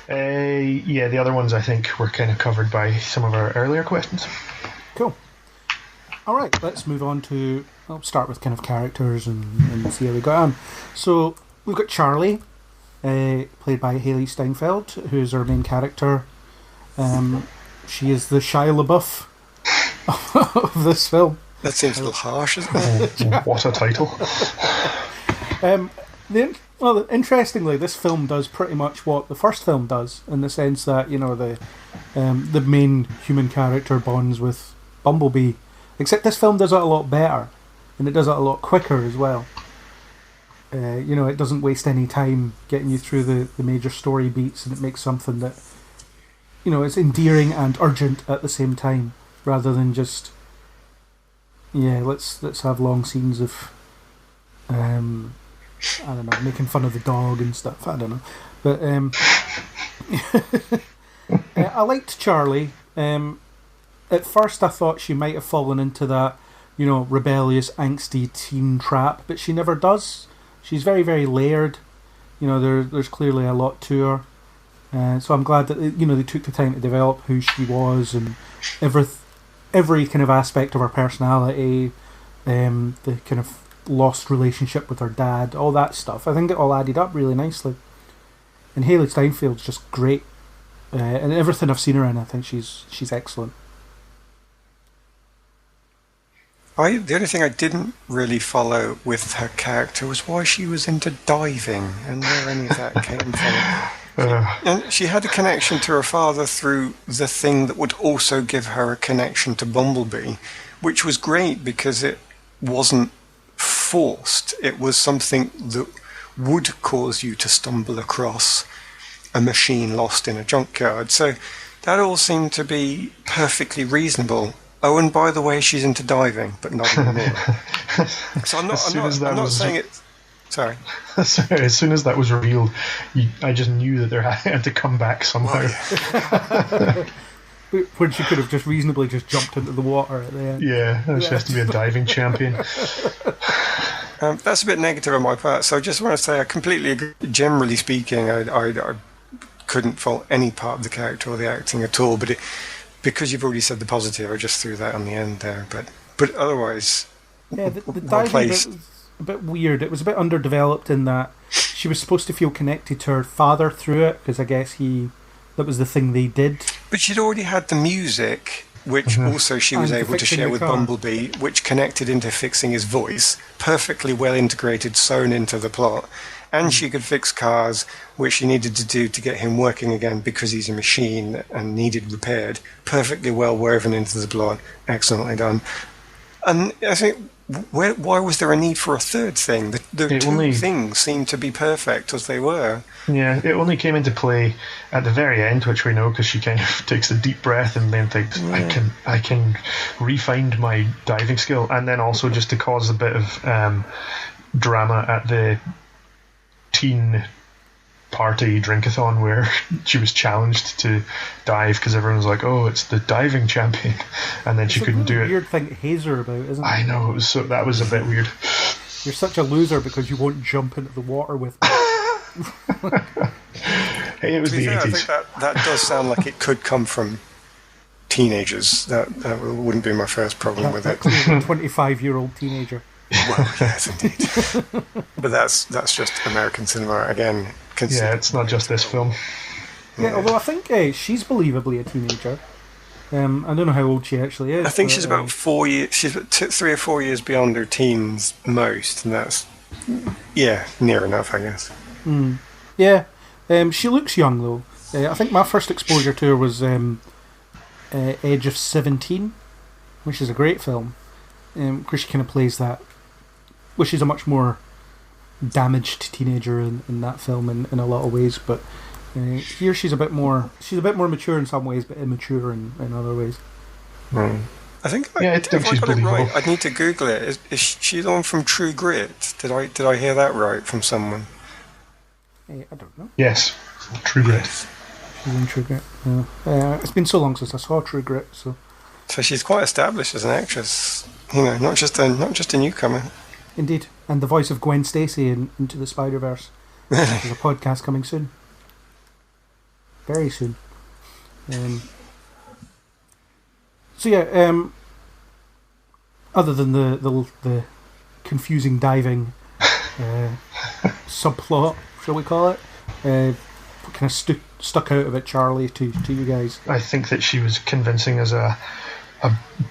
Yeah, the other ones I think were kind of covered by some of our earlier questions. Cool. All right, let's move on to. I'll start with kind of characters and see how we go on. So we've got Charlie, played by Haley Steinfeld, who's our main character. She is the Shia LaBeouf of this film. That seems a little harsh, isn't it? What a title. Interestingly, this film does pretty much what the first film does, in the sense that the main human character bonds with Bumblebee, except this film does it a lot better, and it does it a lot quicker as well. It doesn't waste any time getting you through the major story beats, and it makes something that it's endearing and urgent at the same time, rather than just let's have long scenes of I don't know, making fun of the dog and stuff. I don't know, but I liked Charlie. At first I thought she might have fallen into that, rebellious, angsty teen trap, but she never does. She's very, very layered. There's clearly a lot to her. So I'm glad that they took the time to develop who she was and every kind of aspect of her personality, the kind of lost relationship with her dad, all that stuff. I think it all added up really nicely. And Hayley Steinfeld's just great. And everything I've seen her in, I think she's excellent. The only thing I didn't really follow with her character was why she was into diving and where any of that came from. And she had a connection to her father through the thing that would also give her a connection to Bumblebee, which was great because it wasn't forced. It was something that would cause you to stumble across a machine lost in a junkyard. So that all seemed to be perfectly reasonable. Oh, and by the way, she's into diving, but not anymore. So I'm not saying it. Sorry. Sorry. As soon as that was revealed, I just knew that there had to come back somehow. Oh, yeah. When she could have just reasonably just jumped into the water at the end. Yeah, she has to be a diving champion. That's a bit negative on my part. So I just want to say I completely agree. Generally speaking, I couldn't fault any part of the character or the acting at all, but because you've already said the positive, I just threw that on the end there. But otherwise, yeah, the well diving placed. bit was a bit weird. It was a bit underdeveloped in that she was supposed to feel connected to her father through it, because I guess that was the thing they did. But she'd already had the music, which also she was And able to fixing share the with car. Bumblebee, which connected into fixing his voice, perfectly well integrated, sewn into the plot. And she could fix cars, which she needed to do to get him working again because he's a machine and needed repaired. Perfectly well woven into the plot. Excellently done. And I think, why was there a need for a third thing? The two things seemed to be perfect as they were. Yeah, it only came into play at the very end, which we know because she kind of takes a deep breath and then thinks, I can refine my diving skill. And then also just to cause a bit of drama at the teen party drinkathon where she was challenged to dive because everyone was like, oh, it's the diving champion, and then she couldn't do it. Weird thing to haze her about, isn't it? I know, that was a bit weird. You're such a loser because you won't jump into the water with me. Hey, it was the I 80s. think that does sound like it could come from teenagers. That wouldn't be my first problem with it. 25-year-old teenager. Well, yes, indeed. But that's just American cinema again. Yeah, it's not just this film. Yeah, although I think she's believably a teenager. I don't know how old she actually is. I think she's about 4 years. She's about 3 or 4 years beyond her teens most, and that's near enough, I guess. Yeah, she looks young though. I think my first exposure to her was Age of 17, which is a great film. Of course, she kind of plays that. Well, she's a much more damaged teenager in that film in a lot of ways, but here she's a bit more mature in some ways, but immature in other ways. I think if I got it right, I'd need to Google it. Is she the one from True Grit? Did I hear that right from someone? I don't know. Yes, True Grit. She's in True Grit. Yeah. It's been so long since I saw True Grit, so she's quite established as an actress. Not just a newcomer. Indeed, and the voice of Gwen Stacy in Into the Spider-Verse. There's a podcast coming soon. Very soon. Other than the confusing diving subplot, shall we call it, what kind of stuck out of it, Charlie, to you guys? I think that she was convincing as a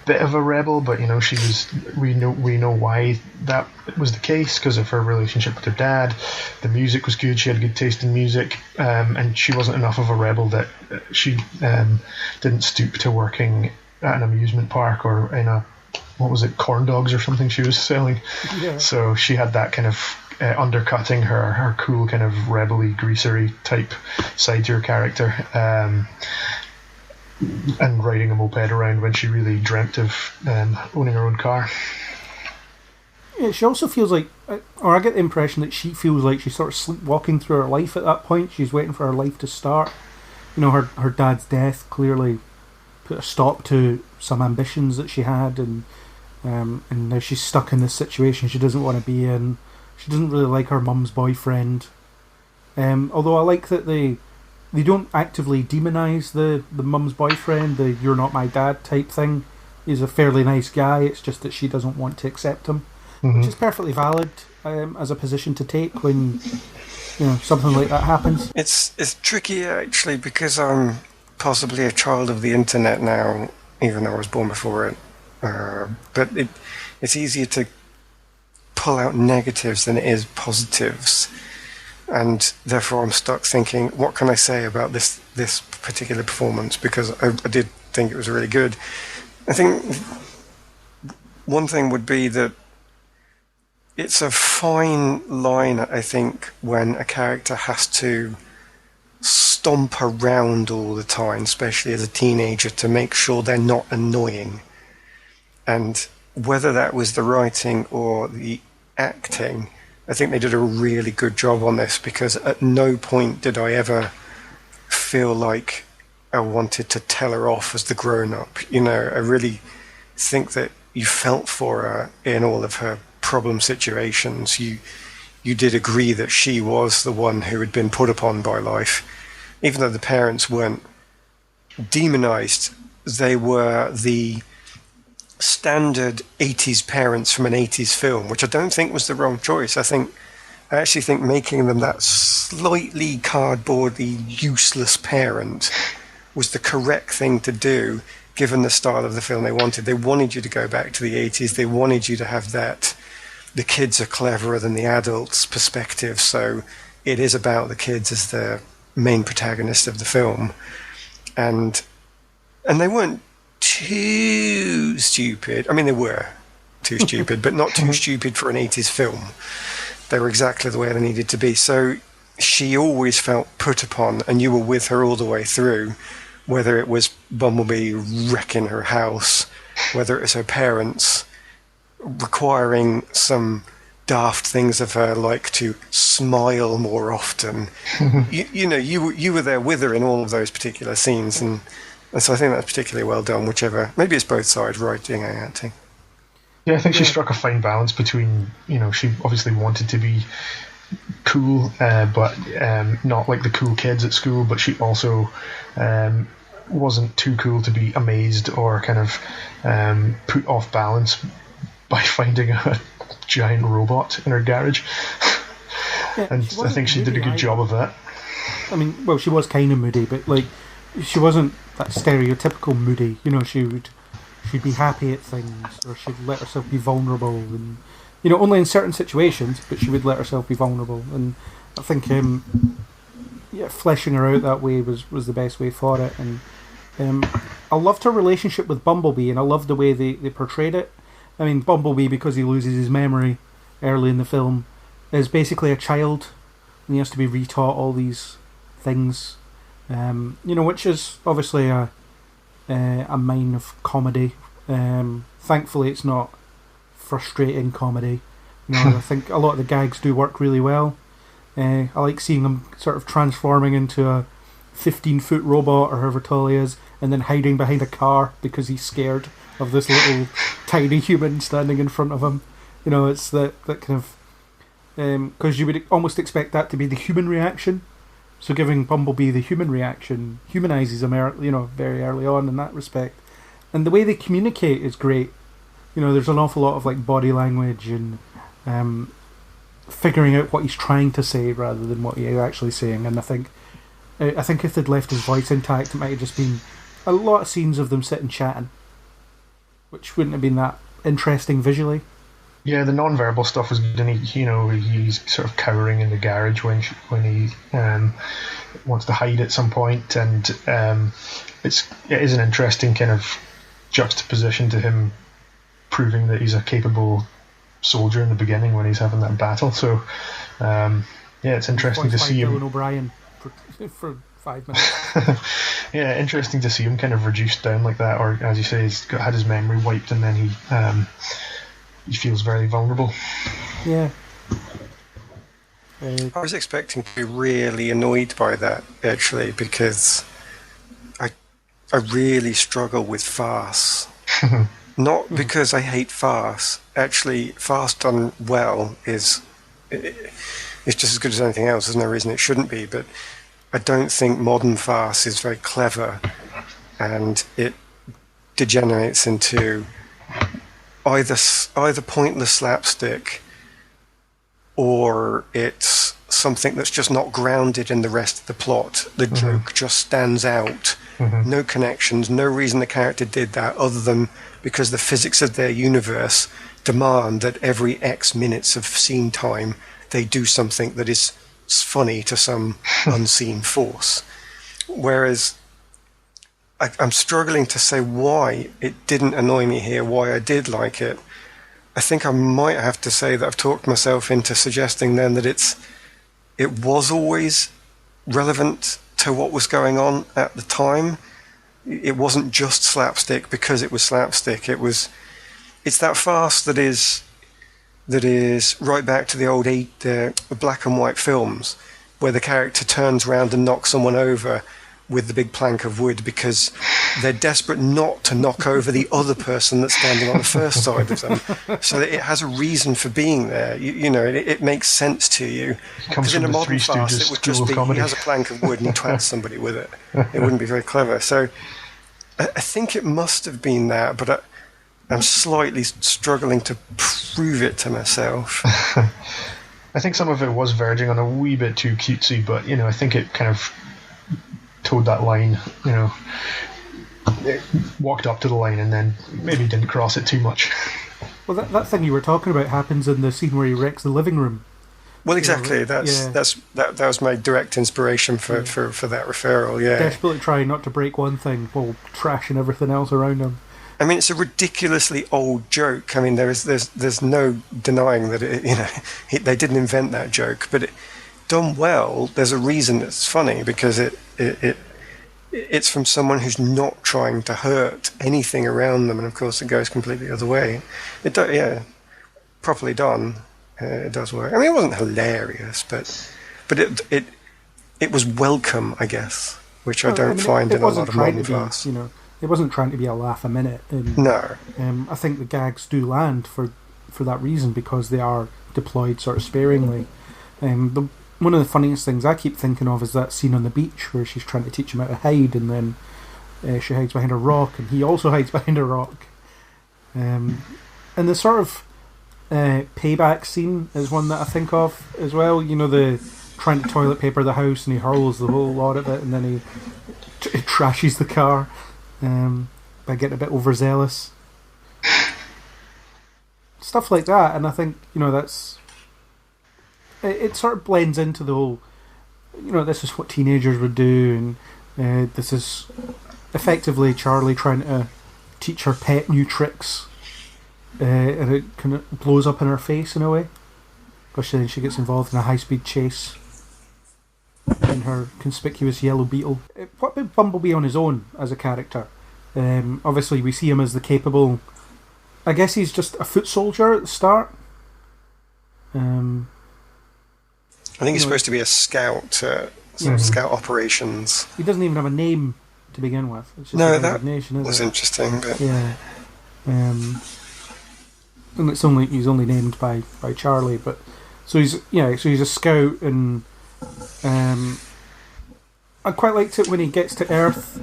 bit of a rebel, but she was. We know why that was the case because of her relationship with her dad. The music was good. She had good taste in music, and she wasn't enough of a rebel that she didn't stoop to working at an amusement park or in a corn dogs or something she was selling. Yeah. So she had that kind of undercutting her cool kind of rebel-y, greasery type side to her character. And riding a moped around when she really dreamt of owning her own car. Yeah, she also feels like, or I get the impression that she feels like she's sort of sleepwalking through her life at that point. She's waiting for her life to start. her dad's death clearly put a stop to some ambitions that she had, and now she's stuck in this situation she doesn't want to be in. She doesn't really like her mum's boyfriend. Although I like that they don't actively demonise the mum's boyfriend, the "you're not my dad" type thing. He's a fairly nice guy, it's just that she doesn't want to accept him. Which is perfectly valid as a position to take when something like that happens. It's tricky actually, because I'm possibly a child of the internet now, even though I was born before it. But it's easier to pull out negatives than it is positives, and therefore I'm stuck thinking, what can I say about this particular performance? Because I did think it was really good. I think one thing would be that it's a fine line, I think, when a character has to stomp around all the time, especially as a teenager, to make sure they're not annoying. And whether that was the writing or the acting, I think they did a really good job on this, because at no point did I ever feel like I wanted to tell her off as the grown-up. I really think that you felt for her in all of her problem situations. You did agree that she was the one who had been put upon by life. Even though the parents weren't demonized, they were the standard 80s parents from an 80s film, which I don't think was the wrong choice. I actually think making them that slightly cardboardy, useless parent was the correct thing to do, given the style of the film they wanted. They wanted you to go back to the 80s. They wanted you to have that the kids are cleverer than the adults perspective, so it is about the kids as the main protagonist of the film. And they weren't too stupid. I mean, they were too stupid, but not too stupid for an 80s film. They were exactly the way they needed to be. So she always felt put upon, and you were with her all the way through, whether it was Bumblebee wrecking her house, whether it was her parents requiring some daft things of her, like to smile more often. You were there with her in all of those particular scenes, and so I think that's particularly well done, maybe it's both sides, writing and acting. Yeah, I think she struck a fine balance between, she obviously wanted to be cool, but not like the cool kids at school, but she also wasn't too cool to be amazed or kind of put off balance by finding a giant robot in her garage. Yeah, and I think she did a good job of that. I mean, well, she was kind of moody, but she wasn't that stereotypical moody. She'd be happy at things, or she'd let herself be vulnerable, and only in certain situations, but she would let herself be vulnerable. And I think fleshing her out that way was the best way for it. And I loved her relationship with Bumblebee, and I loved the way they portrayed it. I mean, Bumblebee, because he loses his memory early in the film, is basically a child, and he has to be retaught all these things, which is obviously a mine of comedy. Thankfully, it's not frustrating comedy. I think a lot of the gags do work really well. I like seeing him sort of transforming into a 15-foot robot, or however tall he is, and then hiding behind a car because he's scared of this little tiny human standing in front of him. It's that kind of... because you would almost expect that to be the human reaction. So giving Bumblebee the human reaction humanises him, very early on in that respect. And the way they communicate is great. There's an awful lot of body language and figuring out what he's trying to say rather than what he's actually saying. And I think if they'd left his voice intact, it might have just been a lot of scenes of them sitting chatting, which wouldn't have been that interesting visually. Yeah, the non-verbal stuff was good, and he's sort of cowering in the garage when he wants to hide at some point, and it is an interesting kind of juxtaposition to him proving that he's a capable soldier in the beginning when he's having that battle. So it's interesting to see him. O'Brien for 5 minutes. Yeah, interesting to see him kind of reduced down like that, or as you say, he's had his memory wiped, and then he feels very vulnerable. Yeah. I was expecting to be really annoyed by that, actually, because I really struggle with farce. Not because I hate farce. Actually, farce done well is it's just as good as anything else. There's no reason it shouldn't be. But I don't think modern farce is very clever, and it degenerates into either pointless slapstick, or it's something that's just not grounded in the rest of the plot. The joke just stands out. No connections, no reason the character did that other than because the physics of their universe demand that every X minutes of scene time they do something that is funny to some unseen force. Whereas I'm struggling to say why it didn't annoy me here, why I did like it. I think I might have to say that I've talked myself into suggesting then that it was always relevant to what was going on at the time. It wasn't just slapstick because it was slapstick. It's that farce that is right back to the old the black and white films where the character turns around and knocks someone over with the big plank of wood because they're desperate not to knock over the other person that's standing on the first side of them. So that it has a reason for being there. You know, it makes sense to you. Because in a modern farce, it would just be he has a plank of wood and he twats somebody with it. It wouldn't be very clever. So I think it must have been that, but I'm slightly struggling to prove it to myself. I think some of it was verging on a wee bit too cutesy, but, you know, I think it kind of towed that line, you know, it walked up to the line and then maybe didn't cross it too much. Well, that thing you were talking about happens in the scene where he wrecks the living room. Well, exactly. You know, that was my direct inspiration for that referral. Yeah, desperately trying not to break one thing while trashing everything else around him. I mean, it's a ridiculously old joke. I mean, there's no denying that they didn't invent that joke, but done well, there's a reason it's funny because it's from someone who's not trying to hurt anything around them, and of course it goes completely the other way. Properly done, it does work. I mean, it wasn't hilarious, but it was welcome, I guess, which I don't find in a lot of modern farce. You know, it wasn't trying to be a laugh a minute. No. I think the gags do land for that reason because they are deployed sort of sparingly. One of the funniest things I keep thinking of is that scene on the beach where she's trying to teach him how to hide, and then she hides behind a rock, and he also hides behind a rock. And the sort of payback scene is one that I think of as well. You know, the trying to toilet paper the house, and he hurls the whole lot of it, and then he trashes the car by getting a bit overzealous. Stuff like that, and I think, you know, that's... It sort of blends into the whole, you know, this is what teenagers would do, and this is effectively Charlie trying to teach her pet new tricks, and it kind of blows up in her face in a way, because then she gets involved in a high-speed chase in her conspicuous yellow Beetle. What about Bumblebee on his own as a character? Obviously we see him as the capable, I guess he's just a foot soldier at the start. I think he's supposed to be a scout, scout operations. He doesn't even have a name to begin with. It's just that was interesting. But yeah, and he's only named by Charlie. But so he's a scout, and I quite liked it when he gets to Earth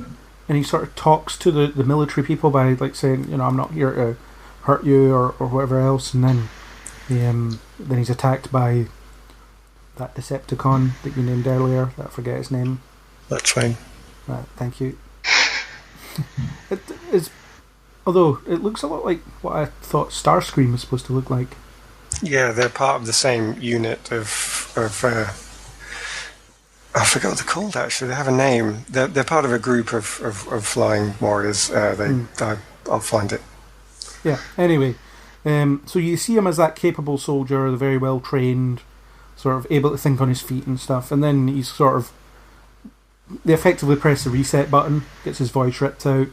and he sort of talks to the military people by like saying, you know, I'm not here to hurt you or whatever else, and then he's attacked by that Decepticon that you named earlier, that I forget his name. That's fine. Thank you. It is, although it looks a lot like what I thought Starscream was supposed to look like. Yeah, they're part of the same unit of I forgot what they're called actually. They have a name. They're part of a group of flying warriors. I'll find it. Yeah. Anyway, so you see him as that capable soldier, the very well trained, sort of able to think on his feet and stuff, and then he's sort of... They effectively press the reset button, gets his voice ripped out,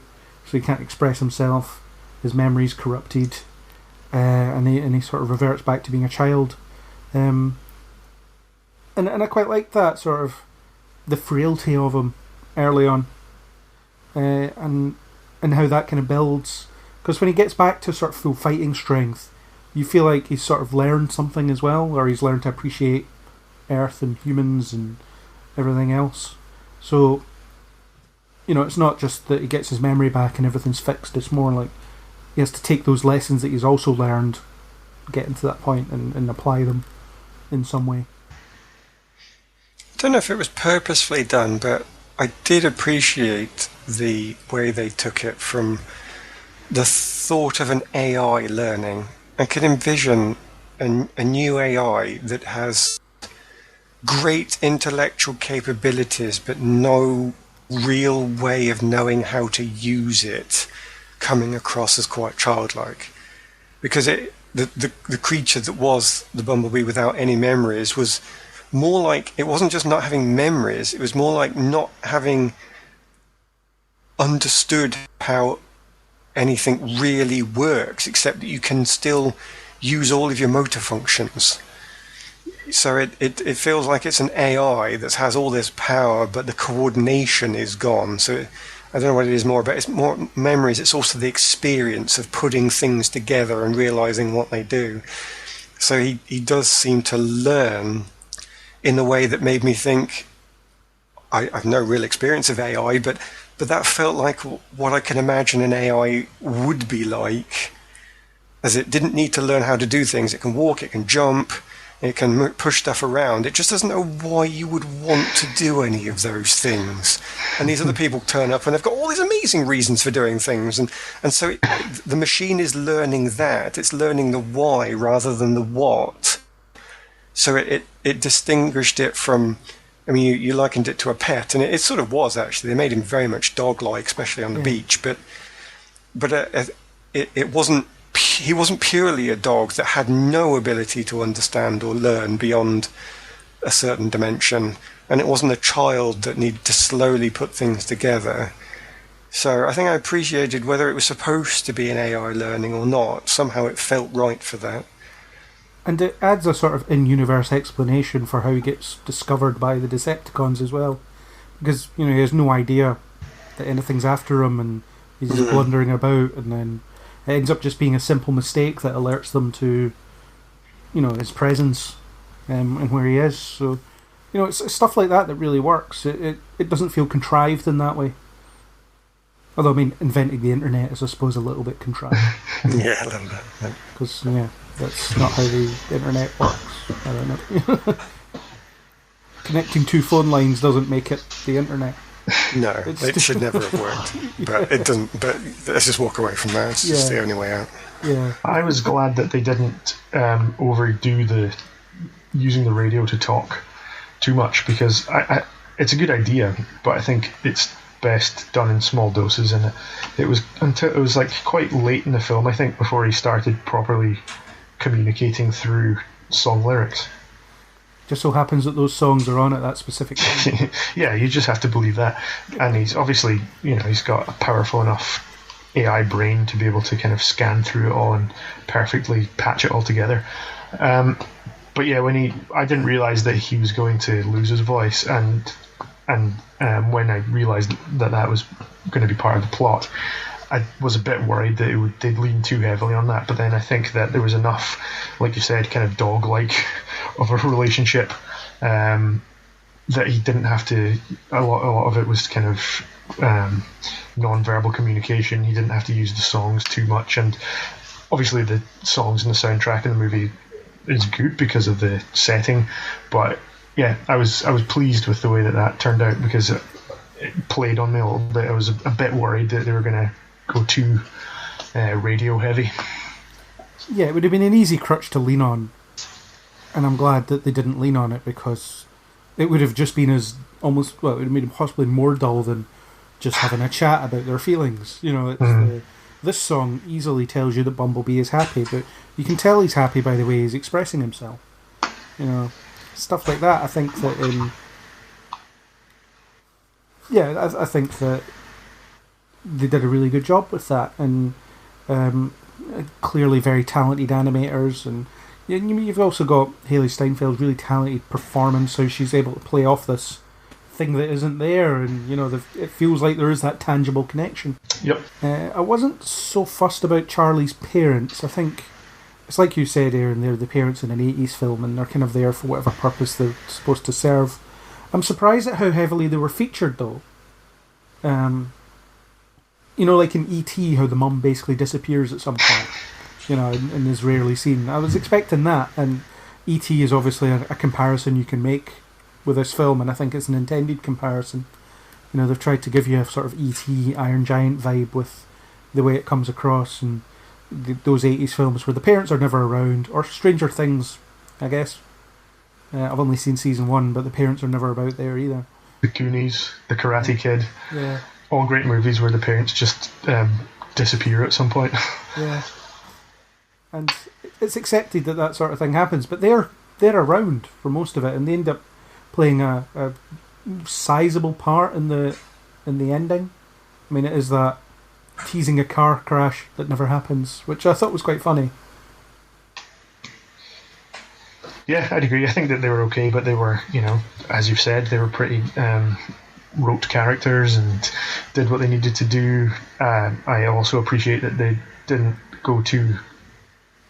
so he can't express himself, his memory's corrupted, and he sort of reverts back to being a child. And I quite like that, sort of, the frailty of him early on. and how that kind of builds. Because when he gets back to sort of full fighting strength, you feel like he's sort of learned something as well, or he's learned to appreciate Earth and humans and everything else. So, it's not just that he gets his memory back and everything's fixed, it's more like he has to take those lessons that he's also learned, get into that point and apply them in some way. I don't know if it was purposefully done, but I did appreciate the way they took it from the thought of an AI learning. I could envision a new AI that has great intellectual capabilities but no real way of knowing how to use it, coming across as quite childlike. Because the creature that was the Bumblebee without any memories was more like, it wasn't just not having memories, it was more like not having understood how anything really works, except that you can still use all of your motor functions. So it feels like it's an AI that has all this power, but the coordination is gone. So I don't know what it is more about. It's more memories. It's also the experience of putting things together and realizing what they do. So he does seem to learn in a way that made me think, I've no real experience of AI, but that felt like what I can imagine an AI would be like, as it didn't need to learn how to do things. It can walk, it can jump, it can push stuff around. It just doesn't know why you would want to do any of those things. And these other people turn up and they've got all these amazing reasons for doing things. And so the machine is learning that. It's learning the why rather than the what. So it distinguished it from, I mean, you likened it to a pet, and it sort of was, actually. They made him very much dog-like, especially on the beach. But it wasn't. He wasn't purely a dog that had no ability to understand or learn beyond a certain dimension, and it wasn't a child that needed to slowly put things together. So I think I appreciated whether it was supposed to be an AI learning or not. Somehow it felt right for that. And it adds a sort of in-universe explanation for how he gets discovered by the Decepticons as well. Because, he has no idea that anything's after him, and he's just blundering about, and then it ends up just being a simple mistake that alerts them to, his presence and where he is. So, it's stuff like that really works. It doesn't feel contrived in that way. Although, inventing the internet is, I suppose, a little bit contrived. Yeah, a little bit. Because, that's not how the internet works. I don't know. Connecting two phone lines doesn't make it the internet. No, it should never have worked. But it doesn't. But let's just walk away from that. It's just the only way out. Yeah. I was glad that they didn't overdo the using the radio to talk too much, because it's a good idea, but I think it's best done in small doses. And it was like quite late in the film, I think, before he started properly communicating through song lyrics. Just so happens that those songs are on at that specific time. Yeah, you just have to believe that. And he's obviously, he's got a powerful enough AI brain to be able to kind of scan through it all and perfectly patch it all together. But yeah, I didn't realise that he was going to lose his voice, and when I realised that was going to be part of the plot, I was a bit worried that they'd lean too heavily on that. But then I think that there was enough, like you said, kind of dog-like of a relationship that he didn't have to. A lot of it was kind of non-verbal communication. He didn't have to use the songs too much, and obviously the songs and the soundtrack in the movie is good because of the setting. But yeah, I was pleased with the way that turned out, because it played on me a little bit. I was a bit worried that they were going to go too radio heavy. Yeah, it would have been an easy crutch to lean on, and I'm glad that they didn't lean on it, because it would have just been it would have made it possibly more dull than just having a chat about their feelings. This song easily tells you that Bumblebee is happy, but you can tell he's happy by the way he's expressing himself. Stuff like that. I think that I think that they did a really good job with that, and clearly very talented animators, and you've also got Haley Steinfeld's really talented performance, how she's able to play off this thing that isn't there, and it feels like there is that tangible connection. Yep. I wasn't so fussed about Charlie's parents. I think it's like you said, Aaron, they're the parents in an 80s film, and they're kind of there for whatever purpose they're supposed to serve. I'm surprised at how heavily they were featured, though. Like in E.T., how the mum basically disappears at some point, and is rarely seen. I was expecting that, and E.T. is obviously a comparison you can make with this film, and I think it's an intended comparison. They've tried to give you a sort of E.T. Iron Giant vibe with the way it comes across, and those 80s films where the parents are never around, or Stranger Things, I guess. I've only seen season 1, but the parents are never about there either. The Goonies, The Karate Kid. Yeah. All great movies where the parents just disappear at some point. Yeah. And it's accepted that sort of thing happens, but they're around for most of it, and they end up playing a sizable part in the ending. I mean, it is that teasing a car crash that never happens, which I thought was quite funny. Yeah, I'd agree. I think that they were okay, but they were, as you've said, they were pretty rote characters and did what they needed to do. I also appreciate that they didn't go too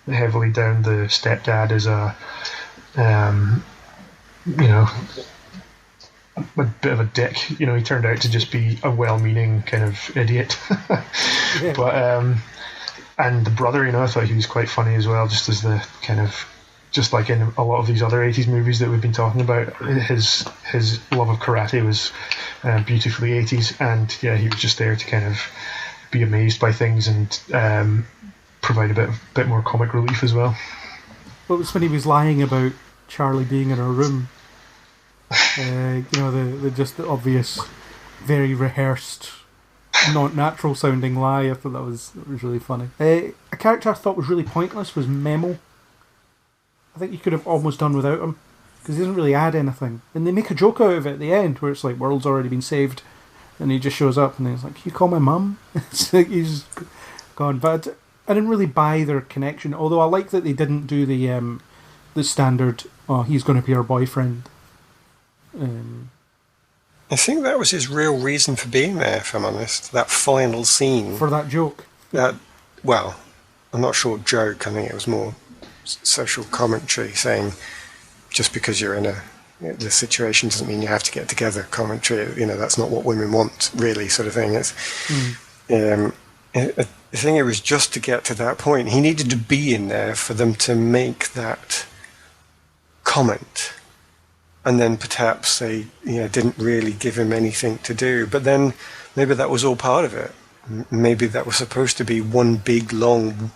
heavily down the stepdad as a bit of a dick. He turned out to just be a well-meaning kind of idiot. Yeah. But and the brother, I thought he was quite funny as well, just as the kind of, just like in a lot of these other 80s movies that we've been talking about, his love of karate was beautifully 80s, and yeah, he was just there to kind of be amazed by things and provide a bit more comic relief as well. What was when he was lying about Charlie being in her room? The obvious, very rehearsed, not natural sounding lie. I thought that was really funny. A character I thought was really pointless was Memo. I think you could have almost done without him, because he doesn't really add anything. And they make a joke out of it at the end, where it's like, world's already been saved, and he just shows up and he's like, "Can you call my mum?" It's like he's gone. But I didn't really buy their connection, although I like that they didn't do the standard, "Oh, he's going to be our boyfriend." I think that was his real reason for being there, if I'm honest. That final scene. For that joke? Well, I'm not sure joke. I think it was more social commentary, saying just because you're in the situation doesn't mean you have to get together. Commentary, that's not what women want, really, sort of thing. I think it was just to get to that point. He needed to be in there for them to make that comment. And then perhaps they didn't really give him anything to do. But then maybe that was all part of it. Maybe that was supposed to be one big, long,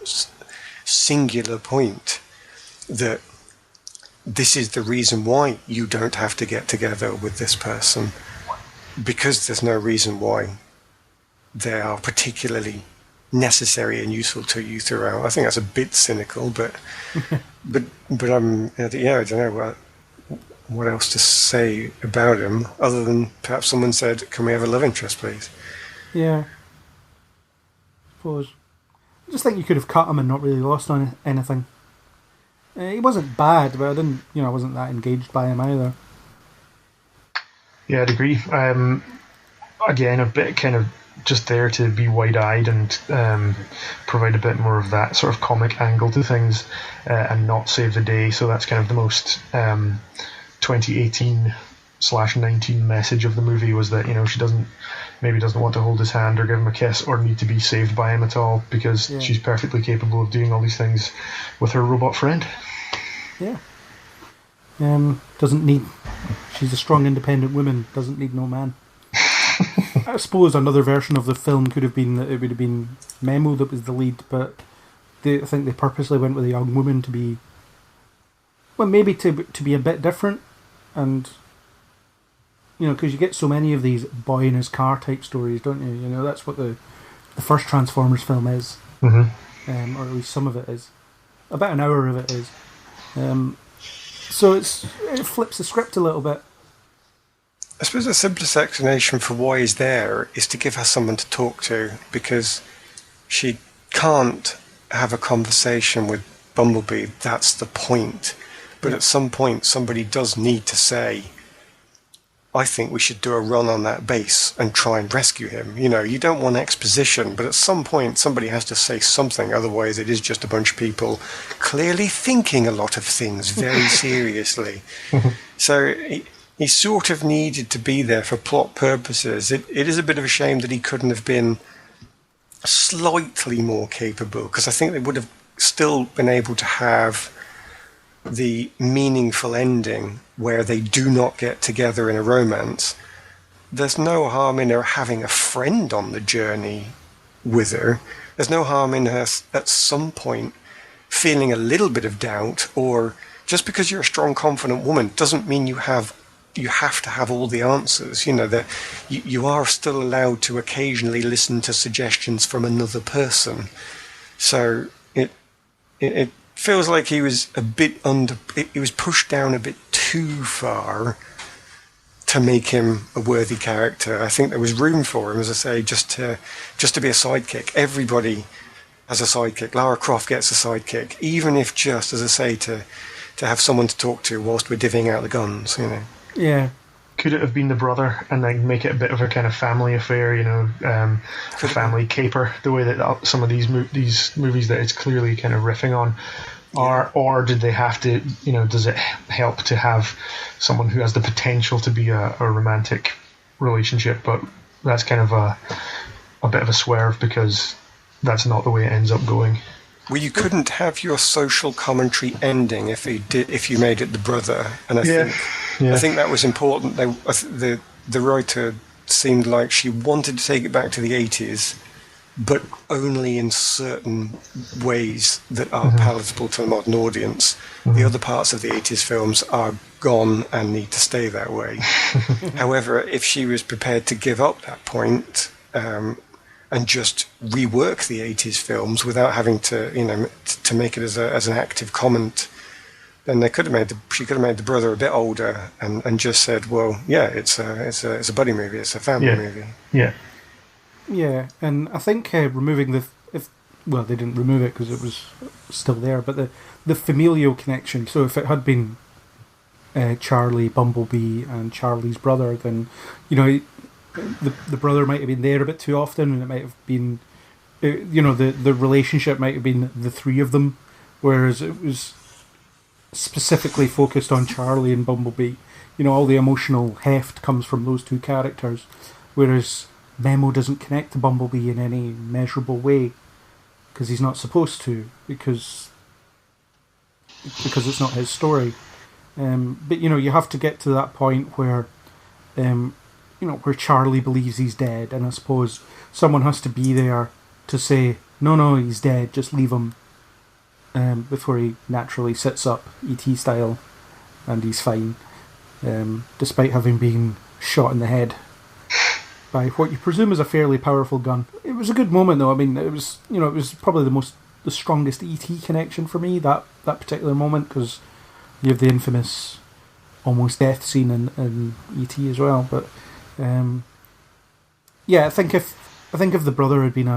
singular point, that this is the reason why you don't have to get together with this person, because there's no reason why they are particularly necessary and useful to you throughout. I think that's a bit cynical, but I don't know what else to say about him other than perhaps someone said, "Can we have a love interest, please?" Yeah. I suppose. I just think you could have cut him and not really lost on anything. He wasn't bad, but I wasn't that engaged by him either. Yeah, I'd agree. Again, a bit kind of just there to be wide-eyed and provide a bit more of that sort of comic angle to things, and not save the day. So that's kind of the most 2018/19 message of the movie, was that she doesn't want to hold his hand or give him a kiss or need to be saved by him at all, because she's perfectly capable of doing all these things with her robot friend. Yeah. She's a strong, independent woman, doesn't need no man. I suppose another version of the film could have been that it would have been Memo that was the lead, but I think they purposely went with a young woman to be, well, maybe to be a bit different, and because you get so many of these boy in his car type stories, don't you? That's what the first Transformers film is, or at least some of it is. About an hour of it is. So it flips the script a little bit. I suppose the simplest explanation for why he's there is to give her someone to talk to, because she can't have a conversation with Bumblebee. That's the point. But at some point, somebody does need to say, I think we should do a run on that base and try and rescue him. You don't want exposition, but at some point somebody has to say something, otherwise it is just a bunch of people clearly thinking a lot of things very seriously. So he sort of needed to be there for plot purposes. It is a bit of a shame that he couldn't have been slightly more capable, because I think they would have still been able to have the meaningful ending where they do not get together in a romance. There's no harm in her having a friend on the journey with her. There's no harm in her at some point feeling a little bit of doubt, or just because you're a strong, confident woman doesn't mean you have to have all the answers. That you are still allowed to occasionally listen to suggestions from another person. So it feels like he was a bit he was pushed down a bit too far to make him a worthy character. I think there was room for him, as I say, just to be a sidekick. Everybody has a sidekick. Lara Croft gets a sidekick, even if just, as I say, to have someone to talk to whilst we're divvying out the guns. Yeah. Could it have been the brother and then make it a bit of a kind of family affair, a family caper, the way that some of these movies that it's clearly kind of riffing on, or did they have to, does it help to have someone who has the potential to be a romantic relationship, but that's kind of a bit of a swerve because that's not the way it ends up going. Well, you couldn't have your social commentary ending if you made it the brother, and I think that was important. The writer seemed like she wanted to take it back to the 80s, but only in certain ways that are palatable to a modern audience. The other parts of the 80s films are gone and need to stay that way. However, if she was prepared to give up that point and just rework the 80s films without having to, to make it as an active comment, then she could have made the brother a bit older and just said, well, yeah, it's a buddy movie, it's a family movie. Yeah. Yeah, and I think removing they didn't remove it because it was still there, but the familial connection. So if it had been Charlie, Bumblebee, and Charlie's brother, then the brother might have been there a bit too often, and it might have been, the relationship might have been the three of them, whereas it was specifically focused on Charlie and Bumblebee. All the emotional heft comes from those two characters, whereas Memo doesn't connect to Bumblebee in any measurable way because he's not supposed to, because it's not his story. But you have to get to that point where where Charlie believes he's dead, and I suppose someone has to be there to say, no, he's dead, just leave him, before he naturally sits up, E.T. style, and he's fine, despite having been shot in the head by what you presume is a fairly powerful gun. It was a good moment, though. I mean, it was probably the strongest E.T. connection for me, that particular moment, because you have the infamous almost death scene in E.T. as well. But I think if the brother had been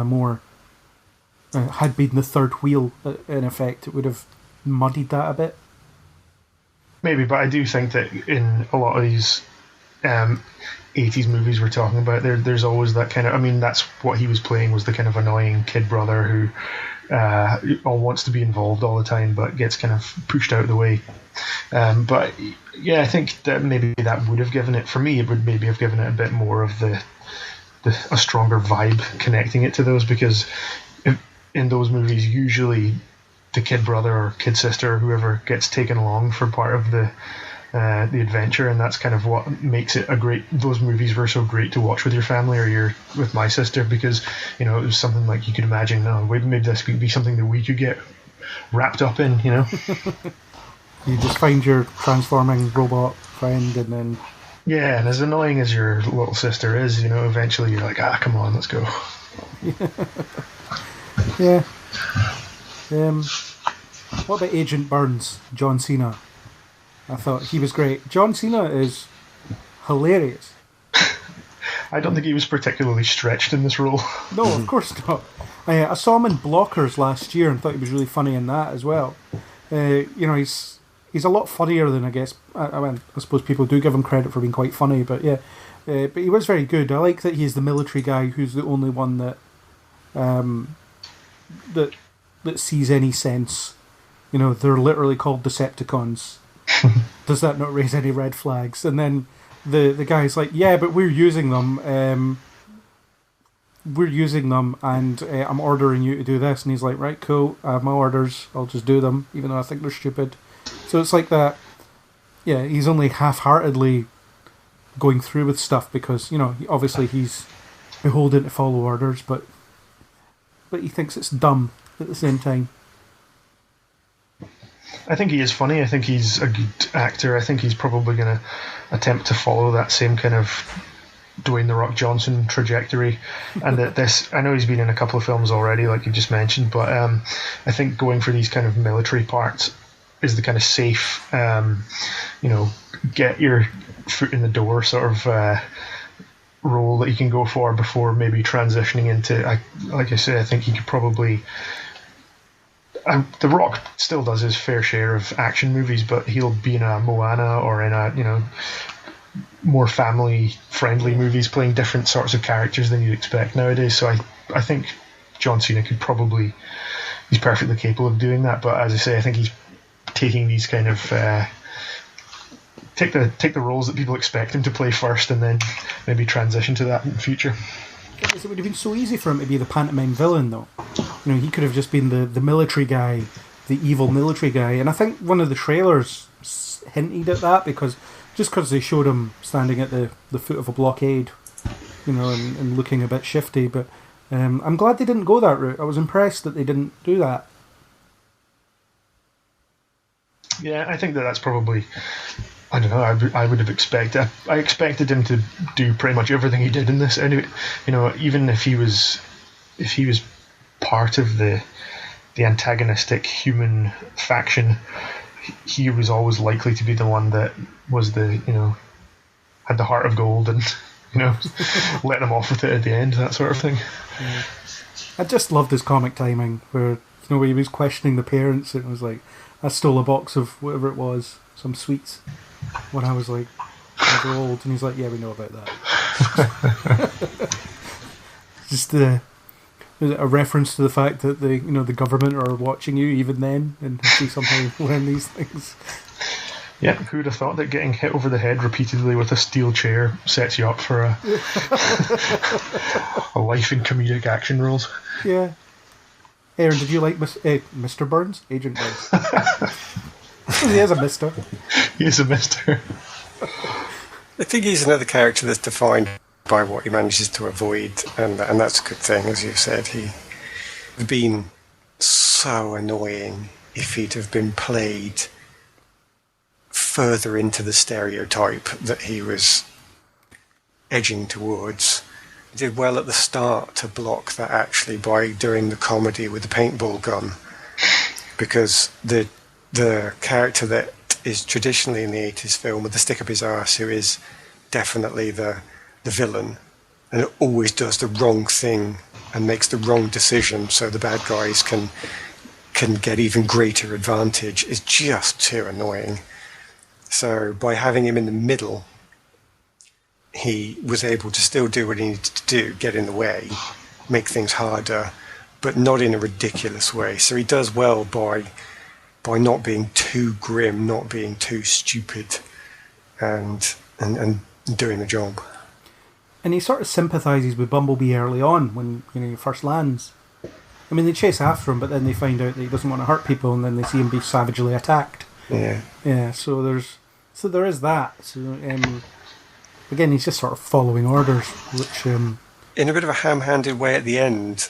had been the third wheel in effect, it would have muddied that a bit. Maybe, but I do think that in a lot of these 80s movies we're talking about, there's always that kind of, that's what he was playing, was the kind of annoying kid brother who all wants to be involved all the time but gets kind of pushed out of the way. But yeah, I think that maybe that would have given it, for me, it would maybe have given it a bit more of a stronger vibe connecting it to those, because in those movies usually the kid brother or kid sister or whoever gets taken along for part of the adventure, and that's kind of what makes it those movies were so great to watch with your family, or you're with my sister, because it was something like you could imagine, maybe this could be something that we could get wrapped up in. You just find your transforming robot friend, and then and as annoying as your little sister is, eventually you're like, come on, let's go. Yeah. What about Agent Burns, John Cena? I thought he was great. John Cena is hilarious. I don't think he was particularly stretched in this role. No, of course not. I saw him in Blockers last year and thought he was really funny in that as well. he's a lot funnier than I guess. I mean, I suppose people do give him credit for being quite funny, but yeah, but he was very good. I like that he's the military guy who's the only one that that sees any sense. You know, they're literally called Decepticons. Does that not raise any red flags? And then the guy's like, yeah, but we're using them. And I'm ordering you to do this. And he's like, right, cool, I have my orders, I'll just do them, even though I think they're stupid. So it's like that, yeah, he's only half-heartedly going through with stuff because, you know, obviously he's beholden to follow orders, but he thinks it's dumb at the same time. I think he is funny. I think he's a good actor. I think he's probably going to attempt to follow that same kind of Dwayne "The Rock" Johnson trajectory. And that this, I know he's been in a couple of films already, like you just mentioned, but I think going for these kind of military parts is the kind of safe, you know, get your foot in the door sort of role that you can go for before maybe transitioning into, like I say, I think he could probably. The Rock still does his fair share of action movies, but he'll be in a Moana or in a, you know, more family-friendly movies playing different sorts of characters than you'd expect nowadays. So I think John Cena he's perfectly capable of doing that. But as I say, I think he's taking these kind of take the roles that people expect him to play first, and then maybe transition to that in the future. It would have been so easy for him to be the pantomime villain, though. You know, he could have just been the military guy, the evil military guy. And I think one of the trailers hinted at that because they showed him standing at the foot of a blockade, you know, and looking a bit shifty. But I'm glad they didn't go that route. I was impressed that they didn't do that. Yeah, I think that's probably. I don't know. I would have expected. I expected him to do pretty much everything he did in this. Anyway, you know, even if he was part of the antagonistic human faction, he was always likely to be the one that was the, you know, had the heart of gold and, you know, let them off with it at the end, that sort of thing. Yeah. I just loved his comic timing, where he was questioning the parents, and it was like, I stole a box of whatever it was, some sweets, when I was like, old, and he's like, yeah, we know about that. Just a reference to the fact that the government are watching you even then, and see somehow learn these things. Yeah, who would have thought that getting hit over the head repeatedly with a steel chair sets you up for a life in comedic action roles? Yeah. Aaron, did you like Mr. Burns? Agent Burns. He is a mister. He is a mister. I think he's another character that's defined by what he manages to avoid, and that's a good thing, as you said. He would have been so annoying if he'd have been played further into the stereotype that he was edging towards. He did well at the start to block that, actually, by doing the comedy with the paintball gun, because the character that is traditionally in the 80s film with the stick up his arse, who is definitely the villain and always does the wrong thing and makes the wrong decision so the bad guys can get even greater advantage, is just too annoying. So by having him in the middle, he was able to still do what he needed to do, get in the way, make things harder, but not in a ridiculous way. So he does well by not being too grim, not being too stupid, and doing the job. And he sort of sympathises with Bumblebee early on when he first lands. I mean, they chase after him, but then they find out that he doesn't want to hurt people, and then they see him be savagely attacked. Yeah. Yeah. So there is that. So again, he's just sort of following orders, which in a bit of a ham-handed way at the end,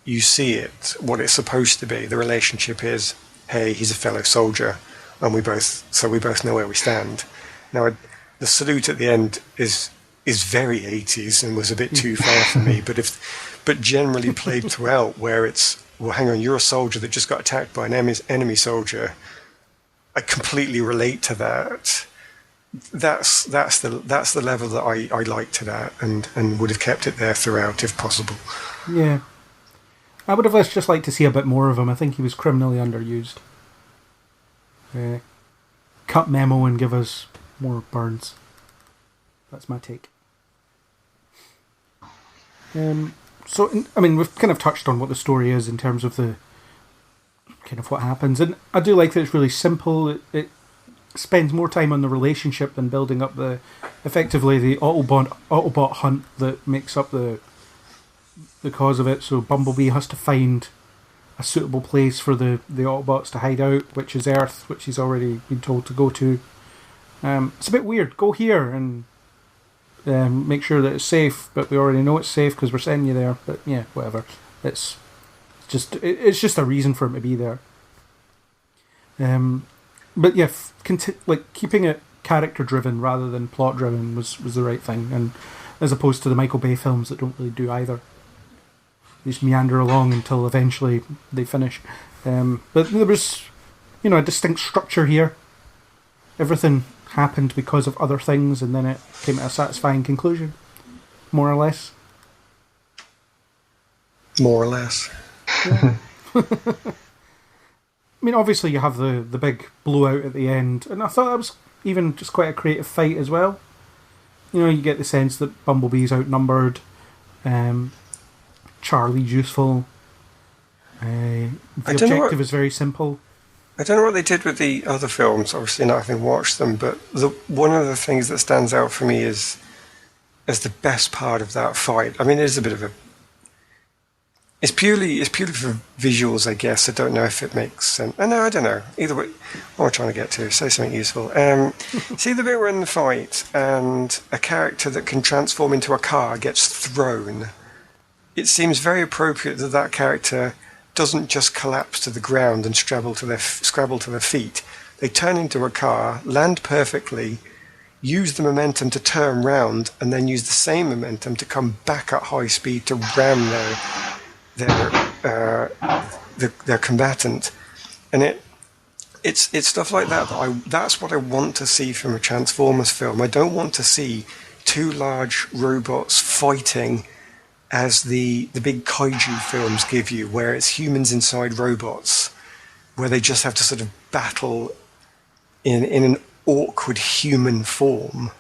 you see it, what it's supposed to be. The relationship is, hey, he's a fellow soldier, and we both know where we stand. Now, the salute at the end is very 80s and was a bit too far for me, but generally played throughout, where it's, well, hang on, you're a soldier that just got attacked by an enemy soldier. I completely relate to that. That's the level that I liked it at, and would have kept it there throughout if possible. Yeah. I would have just liked to see a bit more of him. I think he was criminally underused. cut memo and give us more burns. That's my take. We've kind of touched on what the story is in terms of the kind of what happens, and I do like that it's really simple. It spends more time on the relationship than building up effectively the Autobot hunt that makes up the cause of it. So Bumblebee has to find a suitable place for the Autobots to hide out, which is Earth, which he's already been told to go to. It's a bit weird. Go here and make sure that it's safe, but we already know it's safe because we're sending you there. But yeah, whatever. It's just a reason for him to be there. But yeah, keeping it character driven rather than plot driven was the right thing, and as opposed to the Michael Bay films that don't really do either. They just meander along until eventually they finish. But there was, a distinct structure here. Everything happened because of other things, and then it came to a satisfying conclusion, more or less. More or less. Yeah. Obviously you have the big blowout at the end, and I thought that was even just quite a creative fight as well. You get the sense that Bumblebee's outnumbered, Charlie's useful, the objective is very simple. I don't know what they did with the other films, obviously not having watched them, but one of the things that stands out for me is as the best part of that fight. It is a bit of a... It's purely for visuals, I guess. I don't know if it makes sense. No, I don't know. Either way, what am I trying to get to? Say something useful. See the bit we're in the fight, and a character that can transform into a car gets thrown. It seems very appropriate that character doesn't just collapse to the ground and scrabble to their feet. They turn into a car, land perfectly, use the momentum to turn round, and then use the same momentum to come back at high speed to ram their combatant. And it's stuff like that that's what I want to see from a Transformers film. I don't want to see two large robots fighting as the big kaiju films give you, where it's humans inside robots, where they just have to sort of battle in an awkward human form.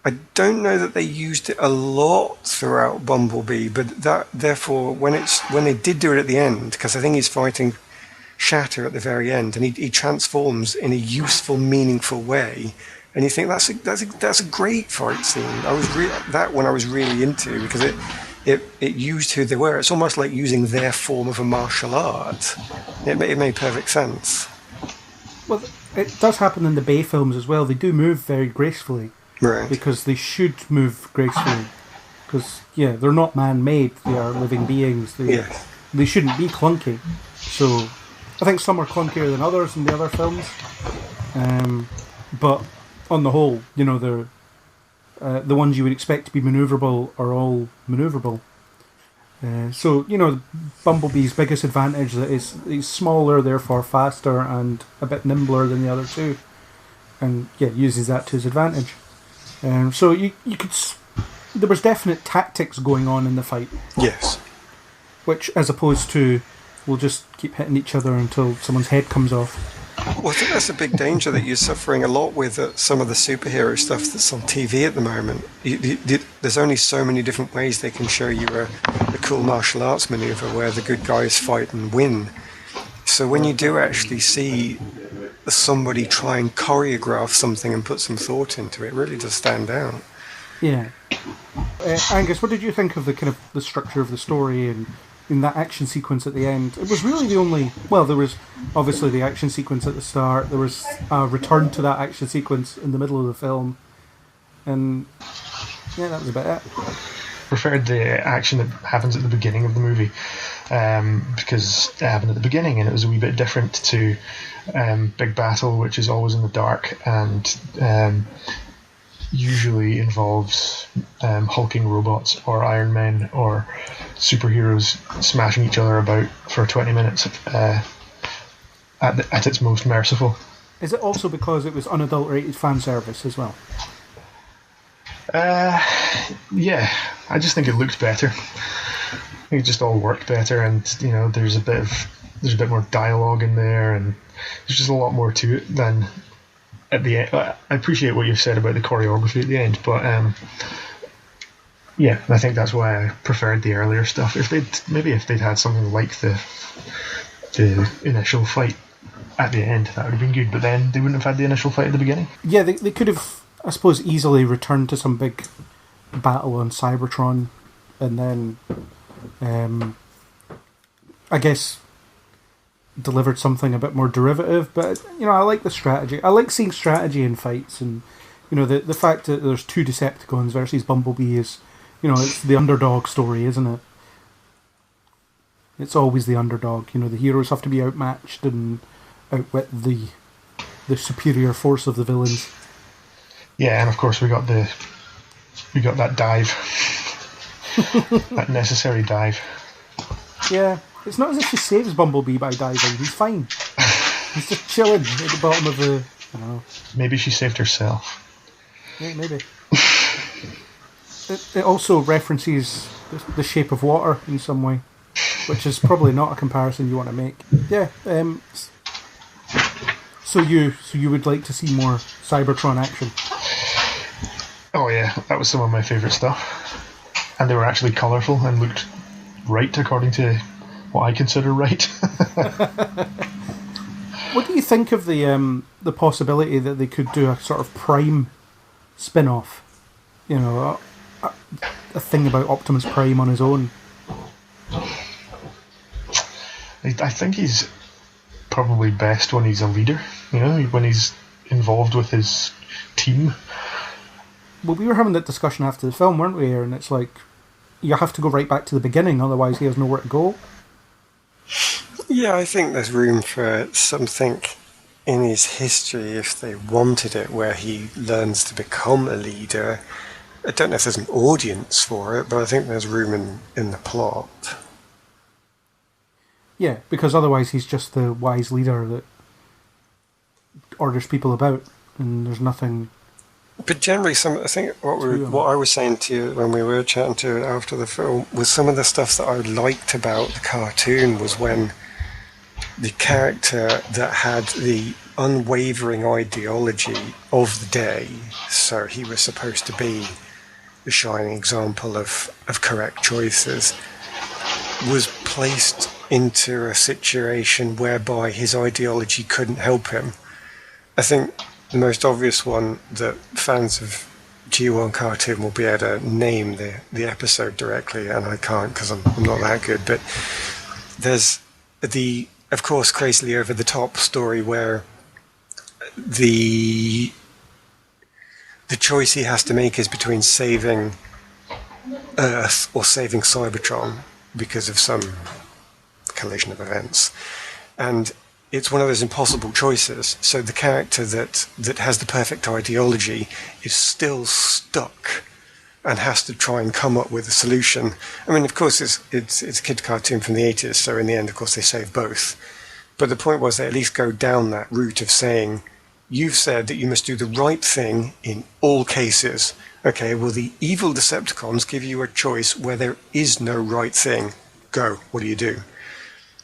I don't know that they used it a lot throughout Bumblebee, but that therefore when they did do it at the end, because I think he's fighting Shatter at the very end, and he transforms in a useful, meaningful way, and you think that's a great fight scene. That one I was really into, because it used who they were. It's almost like using their form of a martial art. It made perfect sense. Well, it does happen in the Bay films as well. They do move very gracefully. Right. Because they should move gracefully. Because, they're not man-made. They are living beings. They shouldn't be clunky. So, I think some are clunkier than others in the other films. But, on the whole, they're... the ones you would expect to be manoeuvrable are all manoeuvrable. Bumblebee's biggest advantage is he's smaller, therefore faster, and a bit nimbler than the other two. And, uses that to his advantage. So you could... There was definite tactics going on in the fight. Yes. Which, as opposed to, we'll just keep hitting each other until someone's head comes off. Well, I think that's a big danger that you're suffering a lot with some of the superhero stuff that's on TV at the moment. There's only so many different ways they can show you a cool martial arts maneuver where the good guys fight and win. So when you do actually see somebody try and choreograph something and put some thought into it, it really does stand out. Yeah. Angus, what did you think of the structure of the story and in that action sequence at the end? It was really the only... Well, there was obviously the action sequence at the start. There was a return to that action sequence in the middle of the film. And, that was about it. Preferred the action that happens at the beginning of the movie, because it happened at the beginning and it was a wee bit different to Big Battle, which is always in the dark and usually involves hulking robots or Iron Men or superheroes smashing each other about for 20 minutes at its most merciful. Is it also because it was unadulterated fan service as well? Yeah, I just think it looked better. I think it just all worked better, and there's a bit more dialogue in there, and there's just a lot more to it than at the end, I appreciate what you've said about the choreography at the end, but yeah, I think that's why I preferred the earlier stuff. If they'd had something like the initial fight at the end, that would have been good. But then they wouldn't have had the initial fight at the beginning. Yeah, they could have, I suppose, easily returned to some big battle on Cybertron, and then, I guess, delivered something a bit more derivative. But I like the strategy. I like seeing strategy in fights, and the fact that there's two Decepticons versus Bumblebee is, it's the underdog story, isn't it? It's always the underdog. The heroes have to be outmatched and outwit the superior force of the villains. Yeah, and of course we got that dive, that necessary dive. Yeah, it's not as if she saves Bumblebee by diving. He's fine. He's just chilling at the bottom of the. I don't know. Maybe she saved herself. Yeah, maybe. It also references the Shape of Water in some way, which is probably not a comparison you want to make. Yeah. So you would like to see more Cybertron action? Oh yeah, that was some of my favourite stuff, and they were actually colourful and looked right according to what I consider right. What do you think of the possibility that they could do a sort of Prime spin-off? A thing about Optimus Prime on his own. I think he's probably best when he's a leader, when he's involved with his team. Well, we were having that discussion after the film, weren't we? And it's like, you have to go right back to the beginning, otherwise he has nowhere to go. Yeah, I think there's room for something in his history, if they wanted it, where he learns to become a leader. I don't know if there's an audience for it, but I think there's room in the plot. Yeah, because otherwise he's just the wise leader that orders people about, and there's nothing. But generally, I think what I was saying to you when we were chatting to it after the film was some of the stuff that I liked about the cartoon was when the character that had the unwavering ideology of the day, so he was supposed to be the shining example of correct choices, was placed into a situation whereby his ideology couldn't help him. I think the most obvious one that fans of G1 cartoon will be able to name the episode directly, and I can't because I'm not that good, but there's the, of course, crazily over the top story where the choice he has to make is between saving Earth or saving Cybertron because of some collision of events. And it's one of those impossible choices. So the character that has the perfect ideology is still stuck and has to try and come up with a solution. I mean, of course, it's a kid cartoon from the 80s, so in the end, of course, they save both. But the point was they at least go down that route of saying, you've said that you must do the right thing in all cases. Okay, well, the evil Decepticons give you a choice where there is no right thing. Go, what do you do?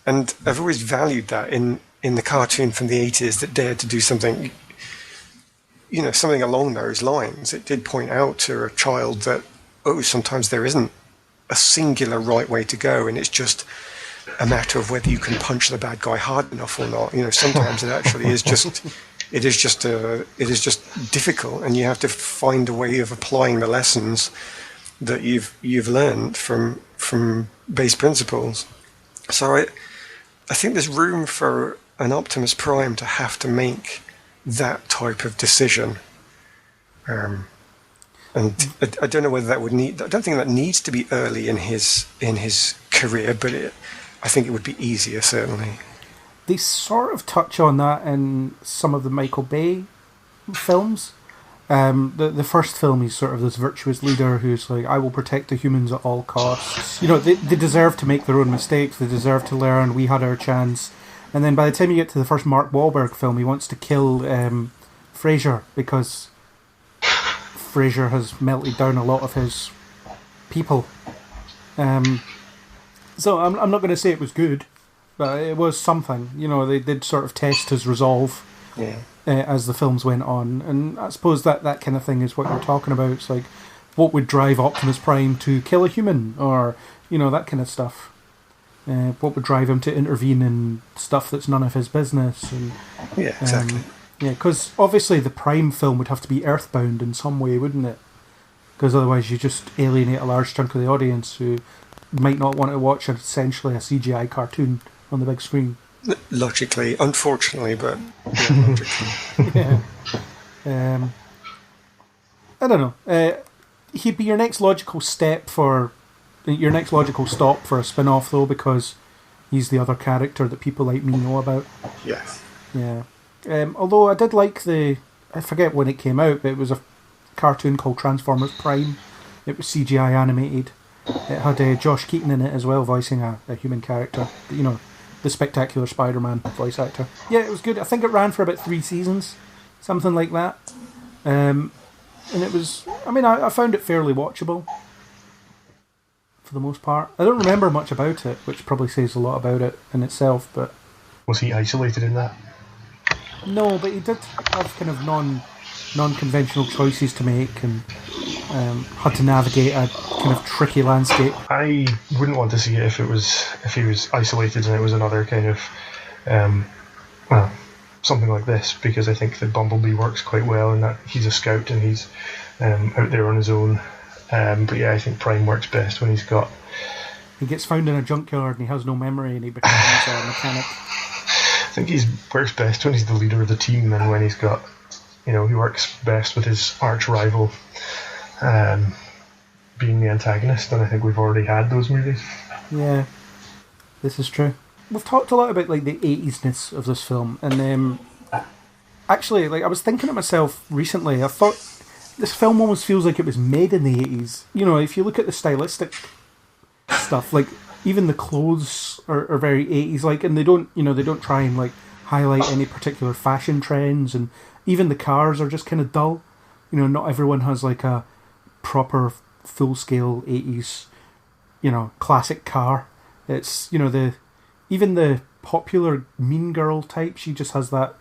And I've always valued that in the cartoon from the 80s that dared to do something, something along those lines. It did point out to a child that, sometimes there isn't a singular right way to go, and it's just a matter of whether you can punch the bad guy hard enough or not. Sometimes it actually is just... It is just difficult, and you have to find a way of applying the lessons that you've learned from base principles. So I think there's room for an Optimus Prime to have to make that type of decision. And I don't know whether that would need. I don't think that needs to be early in his career, but I think it would be easier, certainly. They sort of touch on that in some of the Michael Bay films. The first film, he's sort of this virtuous leader who's like, I will protect the humans at all costs. They deserve to make their own mistakes. They deserve to learn. We had our chance. And then by the time you get to the first Mark Wahlberg film, he wants to kill Frasier because Frasier has melted down a lot of his people. So I'm not going to say it was good. But it was something, they did sort of test his resolve. Yeah. as the films went on. And I suppose that kind of thing is what you're talking about. It's like, what would drive Optimus Prime to kill a human, or that kind of stuff. What would drive him to intervene in stuff that's none of his business? And, Yeah, exactly. because obviously the Prime film would have to be earthbound in some way, wouldn't it? Because otherwise you just alienate a large chunk of the audience who might not want to watch essentially a CGI cartoon on the big screen. Logically, unfortunately, but yeah, logically. Yeah. I don't know. He'd be your next logical stop for a spin-off, though, because he's the other character that people like me know about. Yes. Yeah. Although I did like I forget when it came out, but it was a cartoon called Transformers Prime. It was CGI animated. It had Josh Keaton in it as well, voicing a human character. The Spectacular Spider-Man voice actor. Yeah, it was good. I think it ran for about 3 seasons, something like that. And it was... I found it fairly watchable, for the most part. I don't remember much about it, which probably says a lot about it in itself, but... Was he isolated in that? No, but he did have kind of non-conventional choices to make, and had to navigate a kind of tricky landscape. I wouldn't want to see it if he was isolated and it was another kind of something like this, because I think that Bumblebee works quite well in that he's a scout and he's out there on his own. But yeah, I think Prime works best when he gets found in a junkyard and he has no memory and he becomes a mechanic. I think he works best when he's the leader of the team, and when he's got, he works best with his arch rival being the antagonist, and I think we've already had those movies. Yeah, this is true. We've talked a lot about the 80s-ness of this film, and actually, I was thinking to myself recently, I thought this film almost feels like it was made in the 80s. If you look at the stylistic stuff, even the clothes are very 80s, and they don't try and highlight any particular fashion trends, and even the cars are just kind of dull. Not everyone has a proper full-scale 80s, classic car. It's, even the popular mean girl type, she just has that,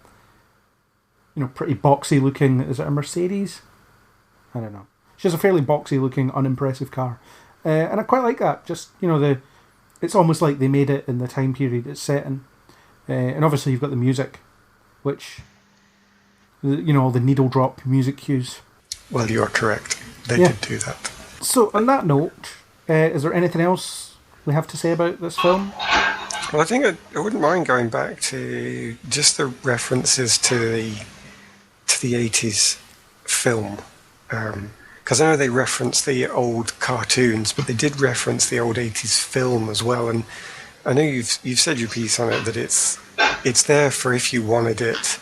pretty boxy looking, is it a Mercedes? I don't know. She has a fairly boxy looking, unimpressive car. And I quite like that. Just, it's almost like they made it in the time period it's set in. And obviously you've got the music, which, all the needle drop music cues. Well, you are correct. They did do that. So, on that note, is there anything else we have to say about this film? Well, I think I wouldn't mind going back to just the references to the 80s film. Because I know they reference the old cartoons, but they did reference the old 80s film as well. And I know you've said your piece on it, that it's there for if you wanted it,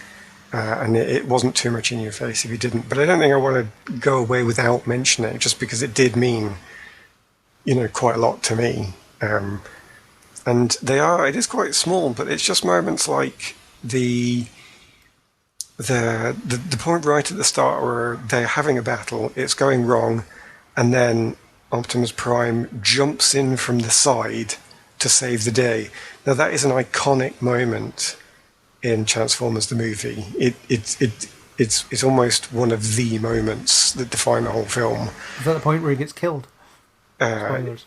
and it wasn't too much in your face if you didn't. But I don't think I want to go away without mentioning it, just because it did mean, quite a lot to me. And it is quite small, but it's just moments like the point right at the start where they're having a battle, it's going wrong, and then Optimus Prime jumps in from the side to save the day. Now that is an iconic moment in Transformers the movie. It's almost one of the moments that define the whole film. Is that the point where he gets killed? Spoilers.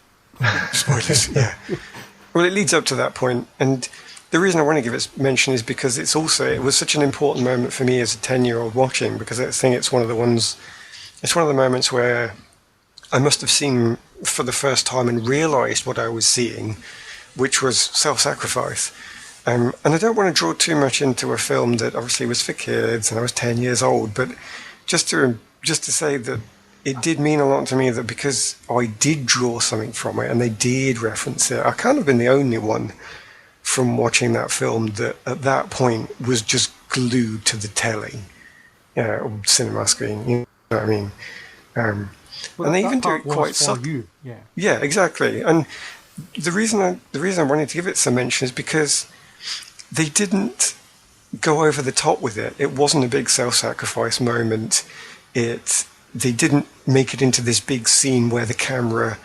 Spoilers, yeah. Well, it leads up to that point, and the reason I want to give it mention is because it was such an important moment for me as a 10-year-old watching, because I think it's one of the moments where I must have seen for the first time and realised what I was seeing, which was self-sacrifice. And I don't want to draw too much into a film that obviously was for kids and I was 10 years old, but just to say that it did mean a lot to me, that because I did draw something from it and they did reference it, I kind of been the only one from watching that film that at that point was just glued to the telly, or cinema screen, you know what I mean? And they even do it quite subtly. Yeah, exactly. And the reason I wanted to give it some mention is because they didn't go over the top with it. It wasn't a big self-sacrifice moment. They didn't make it into this big scene where the camera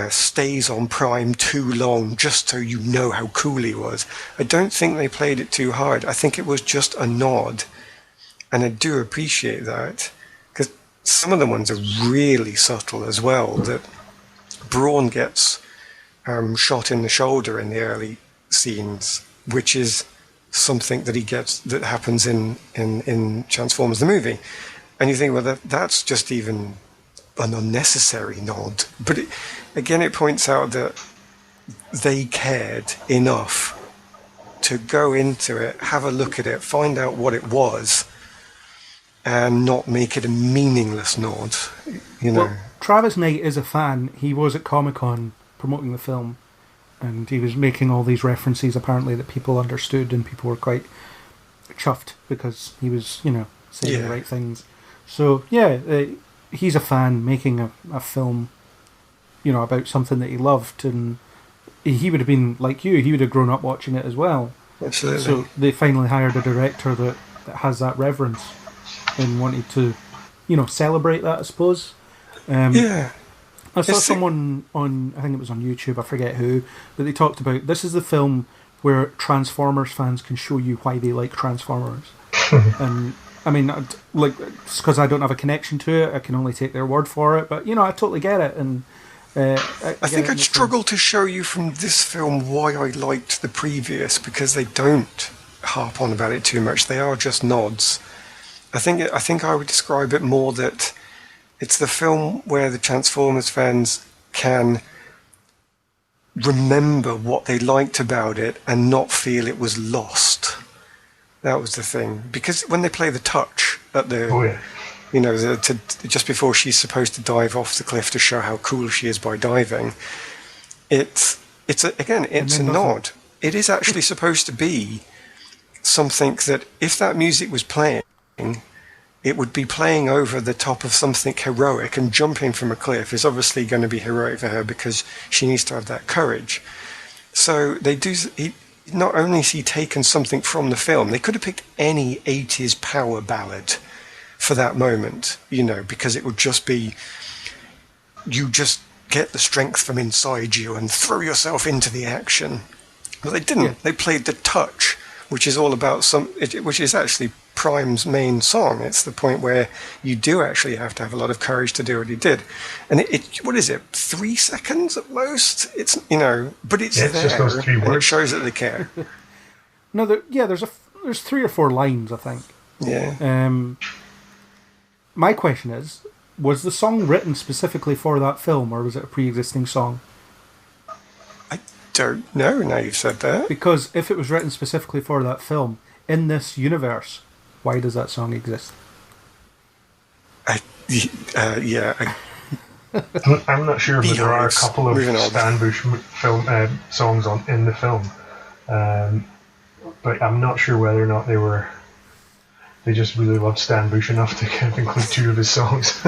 stays on Prime too long just so you know how cool he was. I don't think they played it too hard. I think it was just a nod, and I do appreciate that, because some of the ones are really subtle as well. That Brawn gets shot in the shoulder in the early scenes, which is something that he gets that happens in Transformers the movie, and you think, well, that's just even an unnecessary nod. But it points out that they cared enough to go into it, have a look at it, find out what it was, and not make it a meaningless nod. Well, Travis Knight is a fan. He was at Comic-Con promoting the film, and he was making all these references apparently that people understood, and people were quite chuffed because he was, saying the right things. So, he's a fan making a film, about something that he loved, and he would have been like you. He would have grown up watching it as well. Absolutely. So they finally hired a director that has that reverence and wanted to, celebrate that, I suppose. I saw someone on, I think it was on YouTube, I forget who, but they talked about this is the film where Transformers fans can show you why they like Transformers. And I mean, it's because I don't have a connection to it. I can only take their word for it. But I totally get it. And I think I'd struggle to show you from this film why I liked the previous, because they don't harp on about it too much. They are just nods. I think I would describe it more that it's the film where the Transformers fans can remember what they liked about it and not feel it was lost. That was the thing. Because when they play the touch at the, just before she's supposed to dive off the cliff to show how cool she is by diving, it's a nod. It is actually supposed to be something that if that music was playing, it would be playing over the top of something heroic, and jumping from a cliff is obviously going to be heroic for her because she needs to have that courage. So they do. Not only has he taken something from the film, they could have picked any 80s power ballad for that moment, because it would just be, you just get the strength from inside you and throw yourself into the action. But they didn't. Yeah. They played the touch, which is all about which is actually Prime's main song. It's the point where you do actually have to have a lot of courage to do what he did. And what is it, 3 seconds at most? It's, but it's there, just those 3 words. And it shows that they care. No, there's 3 or 4 lines, I think. Yeah. My question is, was the song written specifically for that film, or was it a pre-existing song? I don't know, now you've said that. Because if it was written specifically for that film, in this universe, why does that song exist? I'm not sure, but there are a couple of Stan Bush film songs in the film, but I'm not sure whether or not they just really loved Stan Bush enough to kind of include 2 of his songs.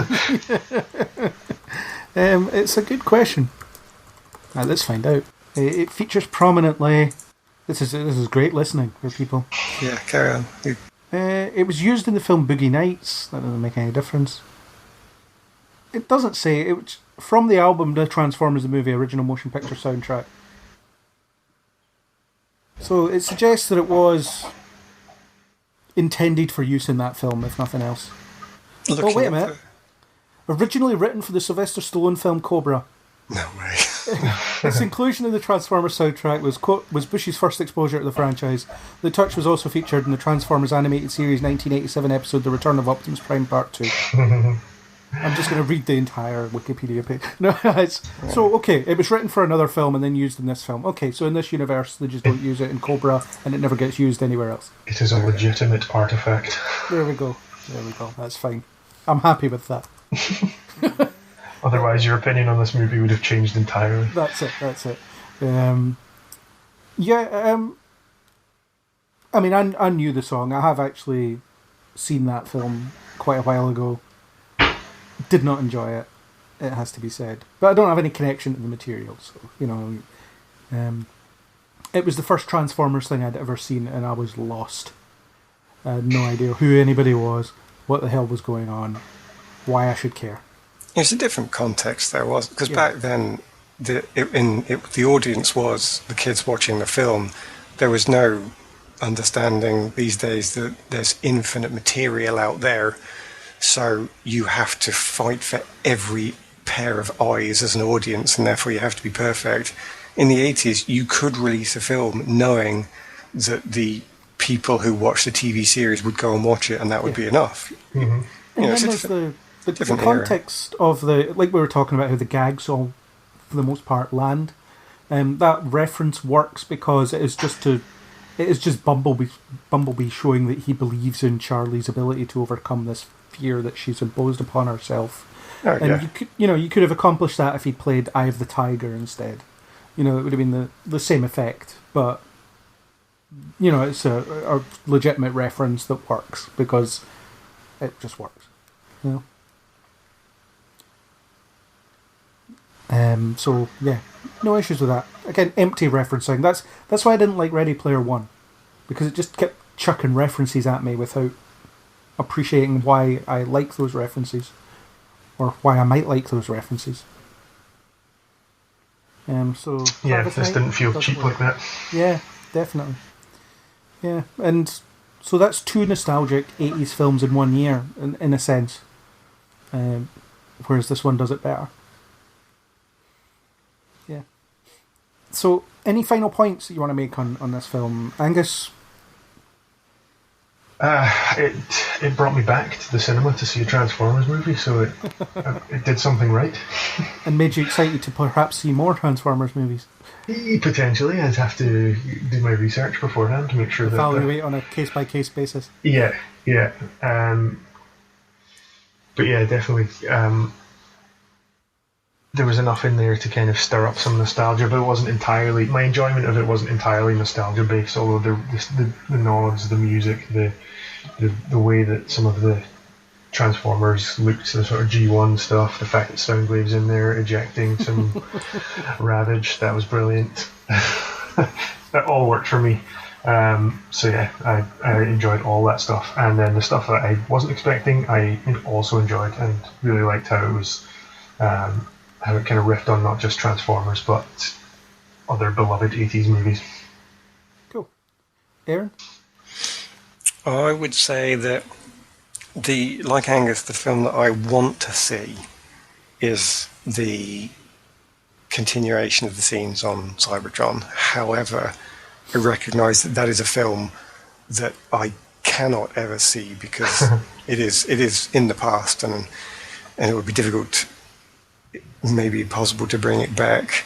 It's a good question. Let's find out. It features prominently. This is great listening for people. Yeah, carry on. It was used in the film Boogie Nights. That doesn't make any difference. It doesn't say. It was from the album The Transformers the Movie original motion picture soundtrack. So it suggests that it was intended for use in that film, if nothing else. Wait a minute. Originally written for the Sylvester Stallone film Cobra. No way. Its inclusion in the Transformers soundtrack was Bush's first exposure to the franchise. The touch was also featured in the Transformers animated series 1987 episode The Return of Optimus Prime Part 2. I'm just going to read the entire Wikipedia page. No, it was written for another film and then used in this film. Okay, so in this universe they just don't use it in Cobra and it never gets used anywhere else. It is a legitimate artifact. There we go. That's fine. I'm happy with that. Otherwise, your opinion on this movie would have changed entirely. That's it. I mean, I knew the song. I have actually seen that film quite a while ago. Did not enjoy it. It has to be said. But I don't have any connection to the material. So, it was the first Transformers thing I'd ever seen, and I was lost. I had no idea who anybody was, what the hell was going on, why I should care. It's a different context there, wasn't it? Because back then, the audience was the kids watching the film. There was no understanding these days that there's infinite material out there, so you have to fight for every pair of eyes as an audience, and therefore you have to be perfect. In the 80s, you could release a film knowing that the people who watch the TV series would go and watch it, and that would be enough. Mm-hmm. And then there's the context of the, like we were talking about how the gags all, for the most part, land. That reference works because it is just Bumblebee showing that he believes in Charlie's ability to overcome this fear that she's imposed upon herself. Oh, and you could have accomplished that if he played Eye of the Tiger instead. It would have been the same effect, but it's a legitimate reference that works because it just works. So yeah, no issues with that. Again, empty referencing. That's why I didn't like Ready Player One, because it just kept chucking references at me without appreciating why I like those references, or why I might like those references. So yeah, this didn't feel cheap like that. Yeah, definitely. Yeah, and so that's two nostalgic 80s films in 1 year, in a sense. Whereas this one does it better. Yeah. So, any final points that you want to make on this film? Angus? It brought me back to the cinema to see a Transformers movie, so it did something right. And made you excited to perhaps see more Transformers movies? Potentially, I'd have to do my research beforehand to make sure that... Evaluate on a case-by-case basis? Yeah. But yeah, definitely... there was enough in there to kind of stir up some nostalgia, but it wasn't entirely... My enjoyment of it wasn't entirely nostalgia-based, although the nods, the music, the way that some of the Transformers looked, the sort of G1 stuff, the fact that Soundwave's in there ejecting some Ravage, that was brilliant. That all worked for me. So yeah, I enjoyed all that stuff, and then the stuff that I wasn't expecting I also enjoyed, and really liked how it was how it kind of riffed on not just Transformers but other beloved 80s movies. Cool. Aaron? I would say that like Angus, the film that I want to see is the continuation of the scenes on Cybertron. However, I recognise that is a film that I cannot ever see because it is in the past, and it would be difficult, maybe impossible, to bring it back.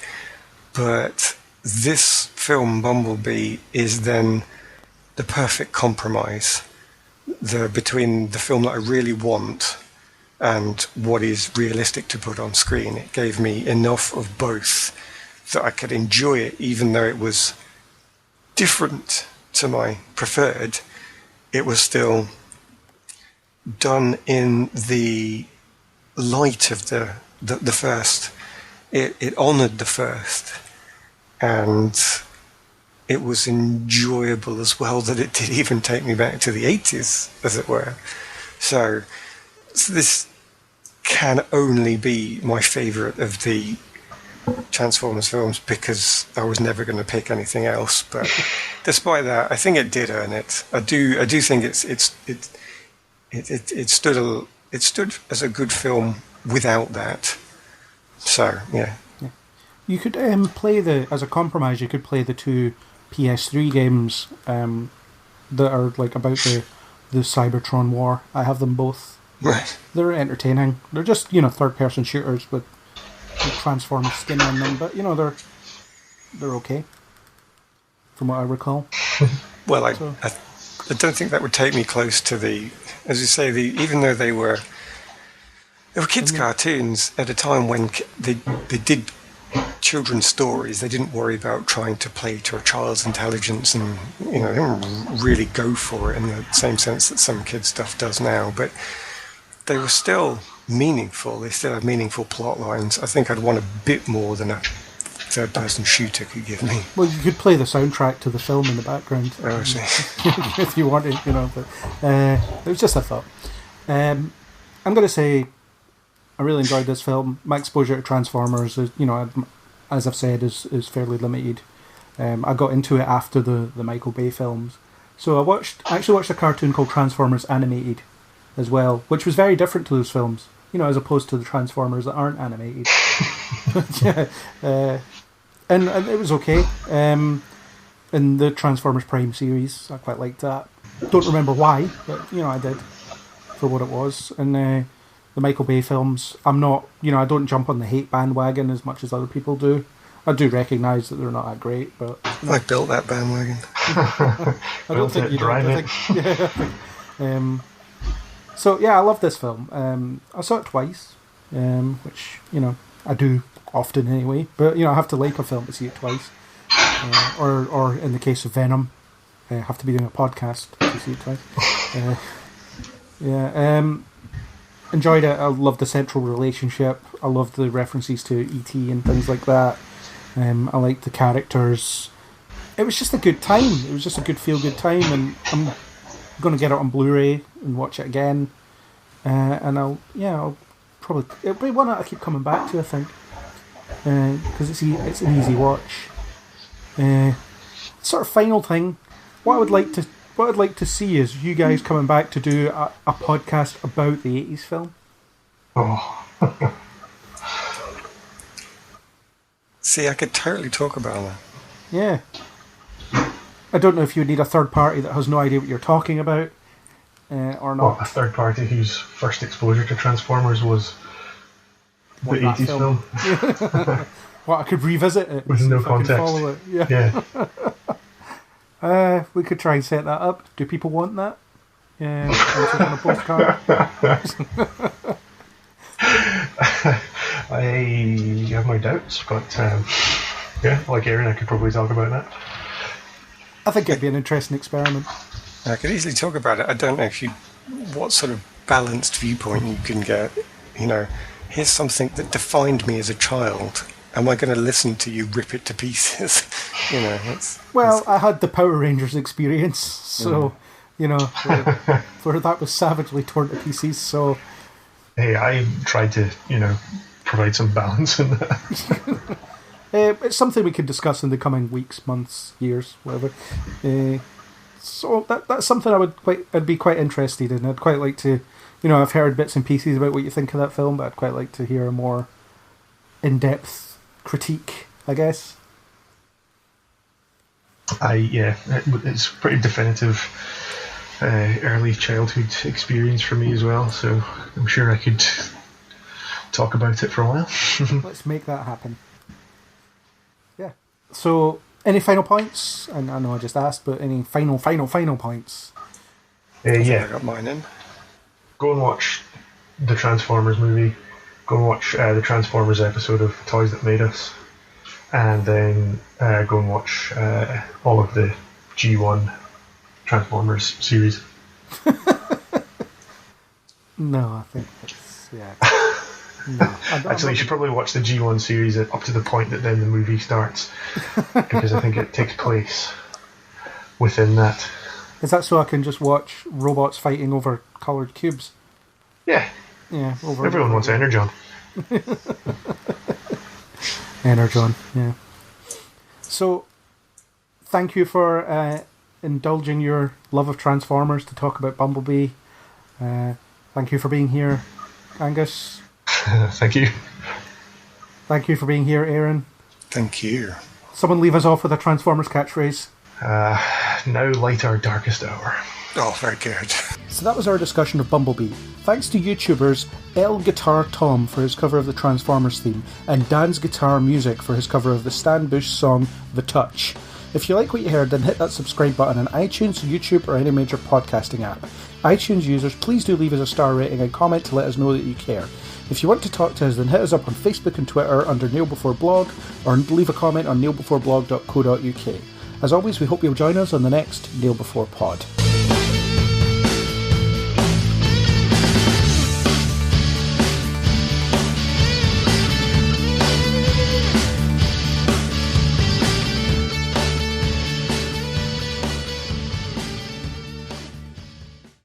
But this film, Bumblebee, is then the perfect compromise between the film that I really want and what is realistic to put on screen. It gave me enough of both that I could enjoy it, even though it was different to my preferred. It was still done in the light of the first. It honoured the first, and it was enjoyable as well that it did even take me back to the 80s, as it were. So this can only be my favourite of the Transformers films because I was never going to pick anything else. But despite that, I think it did earn it. I do think it stood as a good film without that. So yeah. You could play as a compromise. You could play the two PS3 games that are like about the Cybertron war. I have them both. Right. They're entertaining. They're just third-person shooters with Transformers skin on them, but they're okay, from what I recall. Well, I don't think that would take me close to as you say, even though they were kids' cartoons at a time when they did children's stories. They didn't worry about trying to play to a child's intelligence, and they didn't really go for it in the same sense that some kids' stuff does now. But they were still meaningful. They still had meaningful plot lines. I think I'd want a bit more than a third-person shooter could give me. Well, you could play the soundtrack to the film in the background. Oh, I see. If you wanted, but it was just a thought. I'm going to say I really enjoyed this film. My exposure to Transformers is, as I've said, is fairly limited. I got into it after the Michael Bay films. So I actually watched a cartoon called Transformers Animated as well, which was very different to those films, as opposed to the Transformers that aren't animated. And it was okay. In the Transformers Prime series, I quite liked that. Don't remember why, but I did for what it was. And the Michael Bay films, I'm not, I don't jump on the hate bandwagon as much as other people do. I do recognise that they're not that great, but I built that bandwagon. I don't think you did. So yeah, I love this film. I saw it twice, which I do often anyway. But I have to like a film to see it twice, or in the case of Venom, I have to be doing a podcast to see it twice. Enjoyed it. I loved the central relationship. I loved the references to E.T. and things like that. I liked the characters. It was just a good time. It was just a good feel-good time, and I'm going to get it on Blu-ray and watch it again. And I'll probably, it'll be one that I keep coming back to, I think, because it's an easy watch. Sort of final thing, what I'd like to see is you guys coming back to do a podcast about the 80s film. Oh. See, I could totally talk about that. Yeah. I don't know if you need a third party that has no idea what you're talking about, or not. Well, a third party whose first exposure to Transformers was the 80s film. Well, I could revisit it with no context. Follow it. Yeah. We could try and set that up. Do people want that? Yeah, on a postcard. I have my doubts, but like Aaron, I could probably talk about that. I think it'd be an interesting experiment. I could easily talk about it. I don't know what sort of balanced viewpoint you can get. Here's something that defined me as a child. Am I going to listen to you rip it to pieces? I had the Power Rangers experience, so where that was savagely torn to pieces. So, hey, I tried to provide some balance in that. It's something we can discuss in the coming weeks, months, years, whatever. So that's something I'd be quite interested in. I'd quite like to, I've heard bits and pieces about what you think of that film, but I'd quite like to hear a more in-depth critique, I guess. It's pretty definitive early childhood experience for me as well, so I'm sure I could talk about it for a while. Let's make that happen. Yeah. So, any final points? And I know I just asked, but any final points? I got mine in. Go and watch the Transformers movie. Go and watch the Transformers episode of Toys That Made Us. And then go and watch all of the G1 Transformers series. No, I think that's... Yeah. No, Actually, you should probably watch the G1 series up to the point that then the movie starts, because I think it takes place within that. Is that so I can just watch robots fighting over coloured cubes? Yeah. Yeah. Everyone wants Energon. Energon, yeah. So, thank you for indulging your love of Transformers to talk about Bumblebee. Thank you for being here, Angus. Thank you. Thank you for being here, Aaron. Thank you. Someone leave us off with a Transformers catchphrase. Now light our darkest hour. Oh, very good. So that was our discussion of Bumblebee. Thanks to YouTubers El Guitar Tom for his cover of the Transformers theme, and Dan's Guitar Music for his cover of the Stan Bush song The Touch. If you like what you heard, then hit that subscribe button on iTunes, YouTube, or any major podcasting app. iTunes users, please do leave us a star rating and comment to let us know that you care. If you want to talk to us, then hit us up on Facebook and Twitter under Nail Before Blog, or leave a comment on nailbeforeblog.co.uk. As always, we hope you'll join us on the next Nail Before Pod.